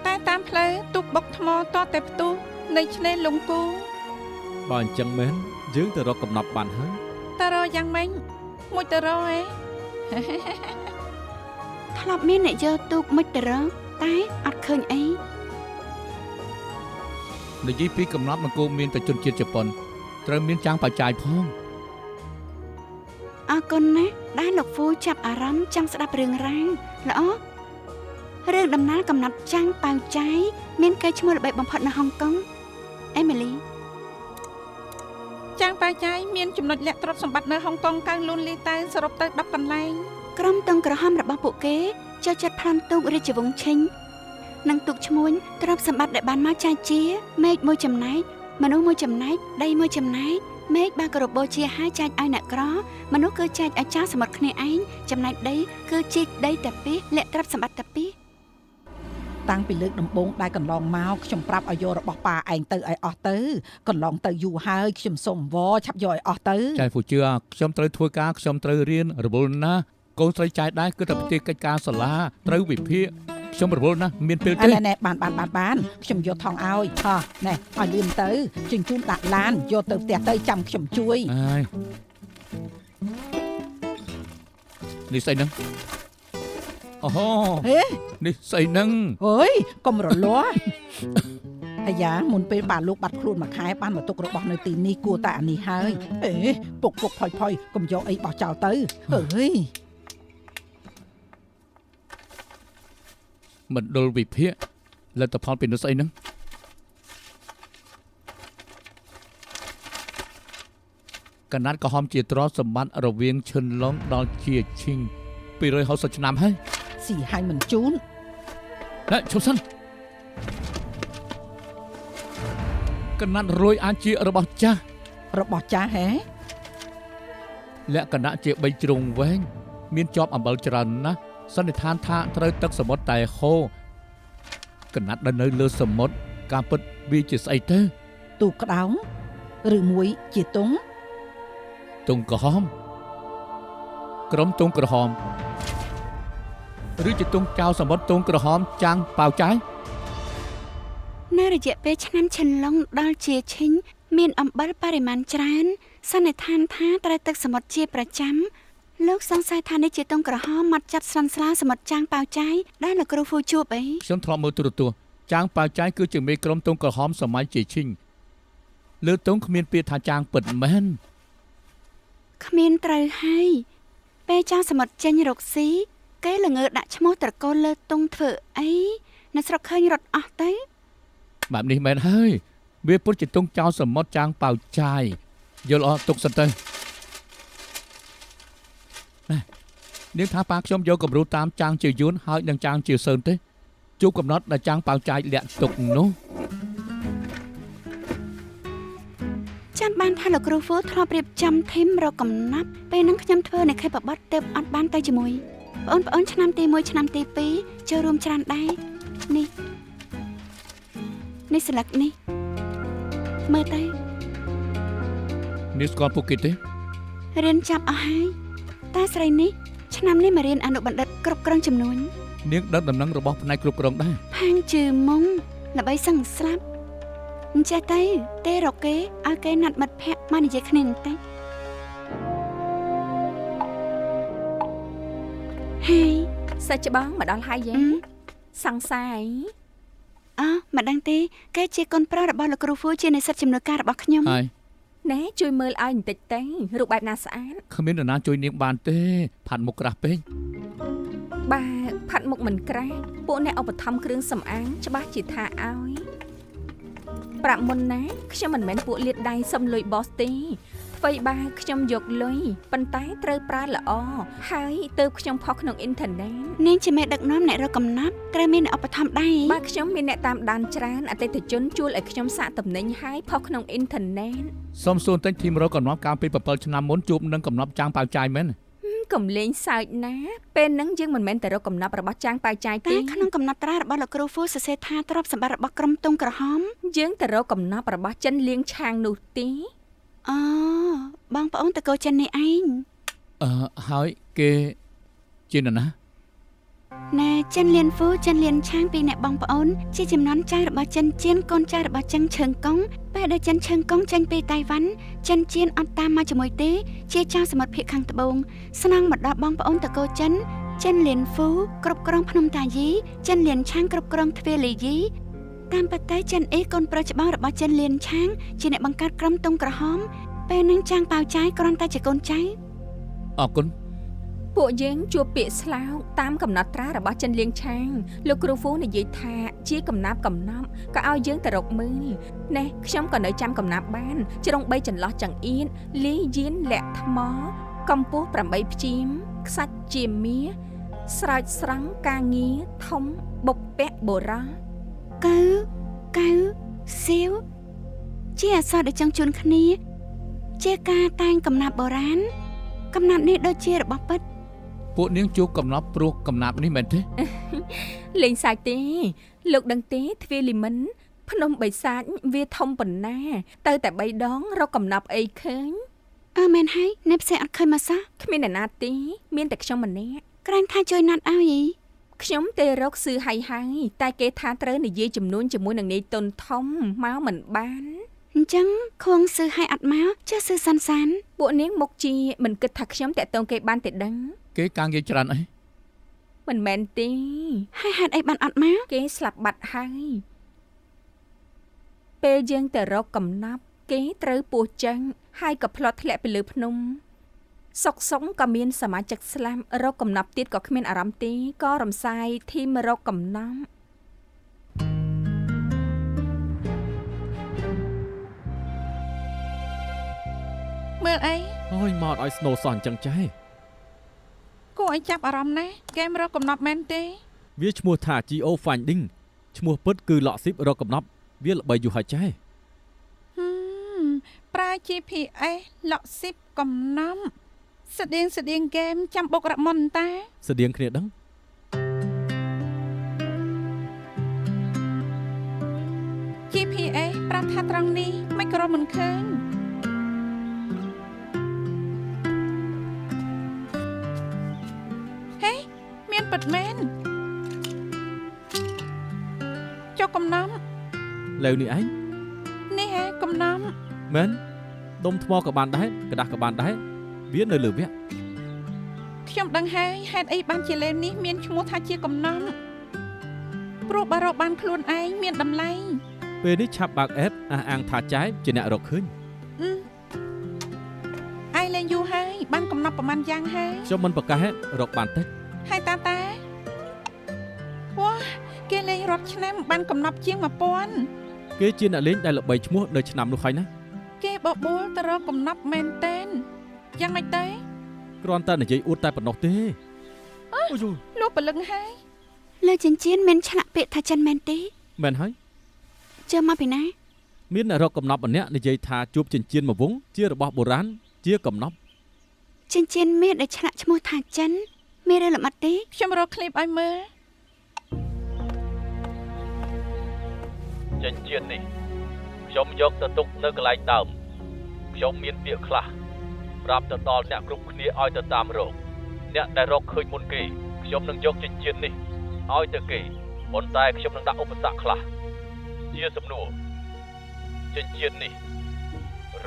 តែតាមផ្លូវទូកបុកថ្មតតែផ្ទុះនៅឆ្នេរលង្កូបើអញ្ចឹងមែនយើងទៅរកកំណប់បានហើយតើរយ៉ាងម៉េចមួយទៅរកឯងធ្លាប់មានអ្នកយកទូកមុជទៅរកតែអត់ឃើញអីនិយាយពីកំណត់នគរមានតែជនជាតិជប៉ុនត្រូវមានចាំងបច្ច័យផងអរគុណណាស់ដែលលោកហ្វូចាប់អារម្មណ៍ចង់ស្ដាប់រឿងរ៉ាវល្អរឿងដំណើរកំណត់ចាំងប៉ៅចាយមានកេរ្តិ៍ឈ្មោះល្បីបំផុតនៅហុងកុងអេមីលីចាំងប៉ៅចាយមានចំណុចលាក់ទ្រព្យសម្បត្តិនៅហុងកុងកើងលូនលីតែសរុបទៅ10កន្លែងក្រុមទង់ក្រហមរបស់ពួកគេចូលចិត្តប្លន់ទូករាជវង្សឈិញនិងទូកឈ្មួញទ្រព្យសម្បត្តិដែលបានមកចែកជាមេឃមួយចំណែកមនុស្សមួយចំណែកដីមួយចំណែកមេឃបានគោរពបូជាហើយចែកឲ្យអ្នកក្រមនុស្សគឺចែកឲ្យចៅសមុទ្រគ្នាឯងចំណែកដីគឺជីកដីតែពីរលាក់ទ្រព្យសម្បត្តិតែពីរតាំងពីលើកដំបូងដែលកន្លងមកខ្ញុំប្រាប់ឲ្យយករបស់ប៉ាឯងទៅឲ្យអស់ទៅកន្លងទៅយូរហើយខ្ញុំសូមអង្វរឆាប់យកឲ្យអស់ទៅចៅហ្វូជឿខ្ញុំត្រូវធ្វើការខ្ញុំត្រូវរៀនរវល់ណាស់កូនស្រីចៃដែរគឺតែប្រតិកិច្ចការសាលាត្រូវវិភាគខ្ញុំរវល់ណាស់មានពេលទេណែបានខ្ញុំយកថងឲ្យហោះណែឲ្យលឿនទៅជញ្ជូនដាក់ឡានយកទៅផ្ទះទៅចាំខ្ញុំជួយហើយនេះស្អីហ្នឹងអូហូនេះស្អីហ្នឹងអើយកុំរលាស់អាយ៉ាមុនពេលប៉ាលោកបាត់ខ្លួនមួយខែបានមកទុករបស់នៅទីនេះគួរតែអានេះហើយពុកផុយកុំយកអីបោះចោលទៅអើយមណ្ឌលវិភាគលទ្ធផលពីនោះស្អីហ្នឹងកណាត់ក្រហមជាទ្រព្យសម្បត្តិរវាងឈិនឡុងដល់ជាឈីង260ឆ្នាំហើយស៊ីឲ្យមិនជូនឈប់សិនកណាត់រួយអាចជារបស់ចាស់ហេលក្ខណៈជា3ជ្រុងវែងមានជាប់អំបិលច្រើនណាស់សន្និដ្ឋានថាត្រូវទឹកសមុទ្រតែហូរកណាត់ដែលនៅលើសមុទ្រការពិតវាជាស្អីទៅទូក្តោងឬមួយជាទង់ក្រហមក្រុមទង់ក្រហមឬជាទង់ចៅសមុទ្រទង់ក្រហមចាំងប៉ៅចាយនៅរយៈពេលឆ្នាំឈិនឡុងដល់ជាឈិញមានអំបិលបរិមាណច្រើនសន្និដ្ឋានថាត្រូវទឹកសមុទ្រជាប្រចាំលោកសង្ស័យថានេះជាទង់ក្រហមមកចាត់ស្រាន់ស្រាសមុទ្រចាំងប៉ៅចាយដែលលោកគ្រូហ្វូជួបអីខ្ញុំធ្លាប់មើលទូរទស្សន៍ចាំងប៉ៅចាយគឺជាមេក្រុមទង់ក្រហមសម័យជាឈិញលើទង់គ្មានពាក្យថាចាំងពិតមែនគ្មានត្រូវហើយពេលចៅសមុទ្រចេញរកស៊ីគេល្ងើដាក់ឈ្មោះត្រកូលលើទង់ធ្វើអីនៅស្រុកឃើញរត់អស់ទៅបែបនេះមែនហើយវាពុតជាទង់ចៅសមុទ្រចាំងប៉ៅចាយយល់អត់ទុកសិនទៅនាងថាប៉ាខ្ញុំយកគំរូតាមចាំងជាយួនហើយនឹងចាំងជាសើនទេជួបកំណត់ដែលចាំងប៉ៅចាយលាក់ទុកនោះចាំបានថាលោកគ្រូហ្វូធ្លាប់រៀបចំធីមរកកំណត់ពេលហ្នឹងខ្ញុំធ្វើនៅខេត្តបបត្តិទៅអត់បានទៅជាមួយបងប្អូនឆ្នាំទី1ឆ្នាំទី2ចូលរួមច្រើនដែរនេះស្លឹកនេះមើលទៅនេះស្គាល់ពួកគេទេរៀនចាប់អស់ហើយតាស្រីនេះឆ្នាំនេះមករៀនអនុបណ្ឌិតគ្រប់គ្រងចំនួននាងដឹកដំណឹងរបស់ផ្នែកគ្រប់គ្រងដែរផាងជឺមុងល្បីសឹងស្លាប់អញ្ចេះទៅទេរកគេឲ្យគេណាត់មិត្តភ័ក្តិមកនិយាយគ្នាបន្តិចហើយសាច់ច្បងមកដល់ហើយយេសង្សាយមិនដឹងទេគេជាកូនប្រុសរបស់លោកគ្រូហ្វូជានិស្សិតជំនួយការរបស់ខ្ញុំហើយ ណែជួយមើលឲ្យបន្តិចទៅរូបបែបណាស្អាត គ្មាននរណាជួយនាងបានទេផាត់មុខក្រាស់ពេក បើផាត់មុខមិនក្រាស់ពួកអ្នកឧបត្ថម្ភគ្រឿងសម្អាងច្បាស់ជាថាឲ្យប្រាប់មុនណាខ្ញុំមិនមែនពួកលាតដៃសុំលុយបោះទេអ្វីបើខ្ញុំយកលុយប៉ុន្តែត្រូវប្រើល្អហើយទើបខ្ញុំផុសក្នុងអ៊ីនធឺណិត នាងជាមេដឹកនាំអ្នករកកំណត់ត្រូវមានអ្នកឧបត្ថម្ភដែរ បើខ្ញុំមានអ្នកតាមដានច្រើនអតិថិជនជួលឲ្យខ្ញុំសាកតំណែងហើយផុសក្នុងអ៊ីនធឺណិត សុំសួរតិចធីមរកកំណត់កាលពី7ឆ្នាំមុនជួបនឹងកំណត់ចាងប៉ៅចាយមែន កំលេងសើចណាពេលហ្នឹងយើងមិនមែនតែរកកំណត់របស់ចាងប៉ៅចាយ តែ ទេ ក្នុងកំណត់ត្រារបស់លោកគ្រូហ្វូសរសេរថាទ្រព្យសម្បត្តិរបស់ក្រុមទង់ក្រហម យើងតែរកកំណត់របស់ចិនលៀងឆាងនោះទេ អូបងប្អូនតកូចិននេះឯង ហើយគេជានរណា ណែចិនលៀនហ្វូចិនលៀនឆាងពីអ្នកបងប្អូនជាចំនួនចៅរបស់ចិនជៀនកូនចៅរបស់ចិនឈឹងកុងពេលដែលចិនឈឹងកុងចេញពីតៃវ៉ាន់ចិនជៀនអត់តាមមកជាមួយទេជាចៅសមុទ្រភាគខាងត្បូងស្នងមកដល់បងប្អូនតកូចិនចិនលៀនហ្វូគ្រប់គ្រងភ្នំតាយីចិនលៀនឆាងគ្រប់គ្រងទ្វារលីយីតាមពិតទៅចិនអេកូនប្រុសច្បងរបស់ចិនលៀនឆាងជាអ្នកបង្កើតក្រុមទង់ក្រហមពេលនឹងចាងប៉ៅចាយគ្រាន់តែជាកូនចៅ អរគុណ ពួកយើងជួបពាក្យស្លោកតាមកំណត់ត្រារបស់ចិនលៀងឆាងលោកគ្រូហ្វូនិយាយថាជាកំណាប់កំណប់ក៏ឲ្យយើងទៅរកមើលណែខ្ញុំក៏នៅចាំកំណាប់បានជ្រុង3ចន្លោះចង្អៀតលីយៀនលាក់ថ្មកម្ពស់8ព្យាមខ្សាច់ជាមាសស្រោចស្រង់ការងារធំបុកពាក់បុរស កៅសៀវជាអក្សរដែលចង់ជួនគ្នាជាការតែងកំណាប់បុរាណកំណាប់នេះដូចជារបស់ពិត ពួកនាងជួបកំណត់ព្រោះកំណាប់នេះមែនទេ លេងសើចទេលោកដឹងទេទ្វារលីមិនភ្នំបិសាចវាធំប៉ុណ្ណាទៅតែ3ដងរកកំណប់អីឃើញ មែនហើយអ្នកផ្សេងអត់ឃើញមកសោះ គ្មានអ្នកណាទេមានតែខ្ញុំម្នាក់ ក្រែងថាជួយណាត់ឲ្យ ខ្ញុំទេរកស៊ឺហើយតែគេថាត្រូវនិយាយចំនួនជាមួយនឹងនាយតុនធំមកមិនបាន អញ្ចឹងខួងស៊ឺឲ្យអត់មកចេះស៊ឺសាន ពួកនាងមុខជាមិនគិតថាខ្ញុំតាក់ទងគេបានទេដឹង គេកាងនិយាយច្រើនអី មិនមែនទេ ហើយហេតុអីបានអត់មក គេស្លាប់បាត់ហើយពេលយើងទៅរកកំណប់គេត្រូវពោះចឹងហើយក៏ផ្លាត់ធ្លាក់ពីលើភ្នំសុកក៏មានសមាជិកស្លាប់រកកំណប់ទៀតក៏គ្មានអារម្មណ៍ទេក៏រំសាយធីមរកកំណប់ មើលអី អូយមកឲ្យស្នូសោះអញ្ចឹងចែ គួរឲ្យចាប់អារម្មណ៍ណាស់ហ្គេមរកកំណត់មែនទេ វាឈ្មោះថា Geo Finding ឈ្មោះពិតគឺលក់ស៊ីបរកកំណប់វាល្បីយូរហើយចែ ប្រើ GPS លក់ស៊ីបកំណំស្តៀងហ្គេមចាំបុករមុនតា ស្តៀងគ្នាដឹង GPS ប្រាប់ថាត្រង់នេះមិនក៏រកមិនឃើញហេមានពិតមែនចុះកំណំ ឡេវនេះឯង នេះហេកំណំ មែនដុំថ្មក៏បានដែរក្តាស់ក៏បានដែរវានៅលើវគ្គ ខ្ញុំដឹងហើយហេតុអីបានជាលេននេះមានឈ្មោះថាជាកំណំព្រោះបើរកបានខ្លួនឯងមានតម្លៃ ពេលនេះឆាប់បើកអេបអះអាងថាចែជាអ្នករកឃើញ ឯងលេងយូរហើយបានកំណត់ប្រហែលយ៉ាងហើយ ខ្ញុំមិនប្រកាសរកបានតិច ហើយតាវ៉ាគេលេងរត់ឆ្នាំបានកំណត់ជាង 1000 គេជាអ្នកលេងដែលល្បីឈ្មោះនៅឆ្នាំនោះហើយណា គេបបួលទៅរកកំណត់មែនតែនយ៉ាងម៉េចទៅ គ្រាន់តែនិយាយអួតតែប៉ុណ្ណោះទេអូយ លោកពលឹងហើយ លើចិញ្ចៀនមានឆ្លាក់ពាក្យថាចិនមែនទេ មែនហើយ ជើមកពីណា មានអ្នករកកំណប់ម្នាក់និយាយថាជួបចិញ្ចៀនមួយវងជារបស់បុរាណជាកំណប់ ចិញ្ចៀនមានដែលឆ្លាក់ឈ្មោះថាចិនមានឬល្មិតទេ ខ្ញុំរកឃ្លីបឲ្យមើល ចិញ្ចៀននេះខ្ញុំយកទៅទុកនៅកន្លែងដើមខ្ញុំមានពាក្យខ្លះប្រាប់ទៅដល់អ្នកគ្រប់គ្នាឲ្យទៅតាមរកអ្នកដែលរកឃើញមុនគេខ្ញុំនឹងយកចិញ្ចៀននេះឲ្យទៅគេប៉ុន្តែខ្ញុំនឹងដាក់ឧបសគ្គខ្លះជាសំណួរចិញ្ចៀននេះ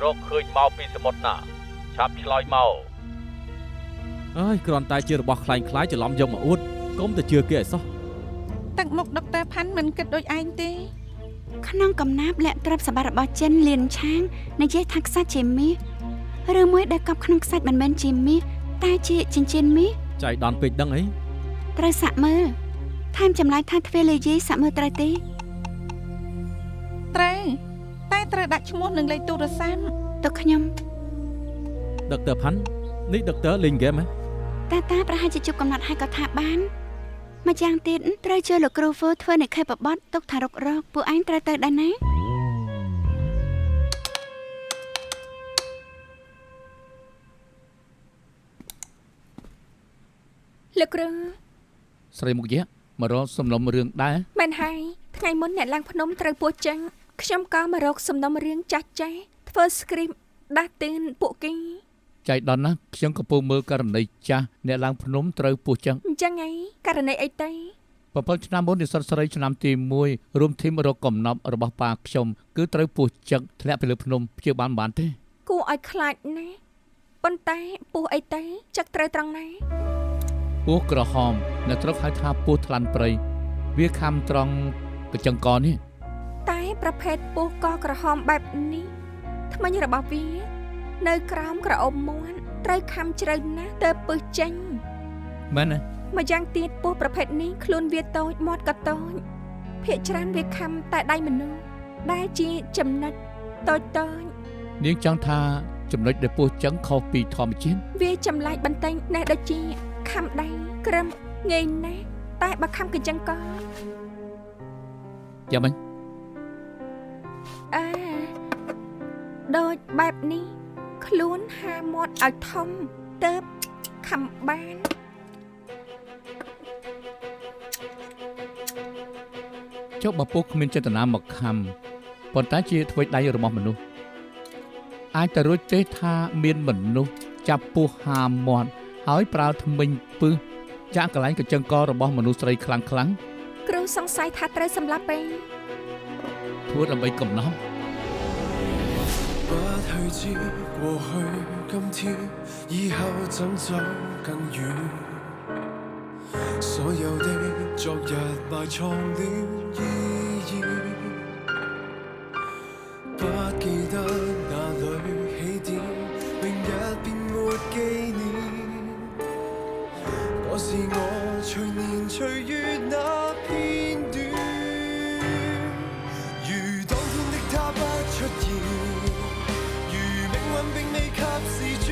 រកឃើញមកពីសមុទ្រណាឆាប់ឆ្លើយមកអើយគ្រាន់តែជារបស់ខ្លែងខ្លាយច្រឡំយកមកអួតកុំទៅជឿគេឲ្យសោះ ទឹកមុខដុកទ័រផាន់មិនគិតដូចឯងទេ ក្នុងកំណាប់លាក់ទ្រព្យសម្បត្តិរបស់ចិនលៀនឆាងនិយាយថាខ្សាច់ជាមាសឬមួយដែលកប់ក្នុងខ្សាច់មិនមែនជាមាសតែជាចិញ្ចៀនមាស ចៃដន្យពេកដឹងអី ត្រូវសាក់មើលថែមចម្លើយថាទ្វេលាយីសាក់មើលត្រូវទេ ត្រូវតែត្រូវដាក់ឈ្មោះនិងលេខទូរស័ព្ទ ទៅខ្ញុំ ដុកទ័រផាន់នេះដុកទ័រលេងហ្គេមហ៎ តាប្រហែលជាជប់កំណត់ហើយក៏ថាបានម្យ៉ាងទៀតត្រូវជួយលោកគ្រូហ្វឺធ្វើនិក្ខេបបទទុកថារុករកពួកឯងត្រូវទៅដែរណា លោកគ្រូ ស្រីមុខយៈមករកសំណុំរឿងដែរ មែនហើយថ្ងៃមុនអ្នកឡើងភ្នំត្រូវពោះចឹងខ្ញុំក៏មករកសំណុំរឿងចាស់ចាស់ធ្វើ script ដាស់តឿនពួកគេ ចៃដន្យណាខ្ញុំកំពុងមើលករណីចាស់អ្នកឡើងភ្នំត្រូវពោះចឹង អញ្ចឹងឯងករណីអីទៅ 7 ឆ្នាំមុននិស្សិតស្រីឆ្នាំទី1រួមធីមរកកំណប់របស់ប៉ាខ្ញុំគឺត្រូវពោះចឹងធ្លាក់ទៅលើភ្នំព្យាបាលមិនបានទេ គួរឲ្យខ្លាចណាស់ប៉ុន្តែពោះអីទៅចឹកត្រូវត្រង់ណា ពោះក្រហមអ្នកត្រូវហៅថាពោះថ្លាន់ព្រៃវាខំត្រង់កញ្ចឹងកនេះ តែប្រភេទពោះកក្រហមបែបនេះថ្មិញរបស់វានៅក្រោមក្រអូបមាន់ត្រូវខំជ្រៅណាស់ទើបពឹសចេញ មែនទេ ម្យ៉ាងទៀតពោះប្រភេទនេះខ្លួនវាតូចមាត់ក៏តូចភាគច្រើនវាខំតែដៃមនុស្សដែលជាចំណុចតូចតូច នាងចង់ថាចំណុចដែលពោះចឹងខុសពីធម្មជាតិ វាចម្លែកបន្តិចណាស់ដូចជាខំដៃក្រឹមងាយណាស់តែបើខំកញ្ចឹងក៏ យ៉ាងម៉េច ដូចបែបនេះខ្លួនហាមាត់ឲ្យធំទើបខំបាន ចុះបើពោះគ្មានចេតនាមកខំប៉ុន្តែជាធ្វើដៃរបស់មនុស្សអាចតែរួចទេថាមានមនុស្សចាប់ពោះហាមាត់ហើយប្រើថ្មិញពឹសចាក់កន្លែងកញ្ចឹងករបស់មនុស្សស្រីខ្លាំងៗ គ្រូសង្ស័យថាត្រូវសម្លាប់ពេង ធ្វើដើម្បីកំណប់ 不去知過去今天以後怎走更遠所有的昨日埋藏了意義不記得哪裏起點明日便沒紀念我是我隨年隨月那片段如當天的他不出現並未及時轉，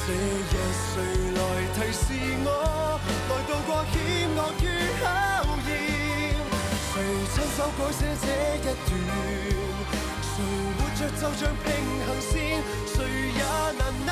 這日誰來提示我，來渡過險惡與考驗？誰親手改寫這一段？誰活着就像平衡線？誰也難扭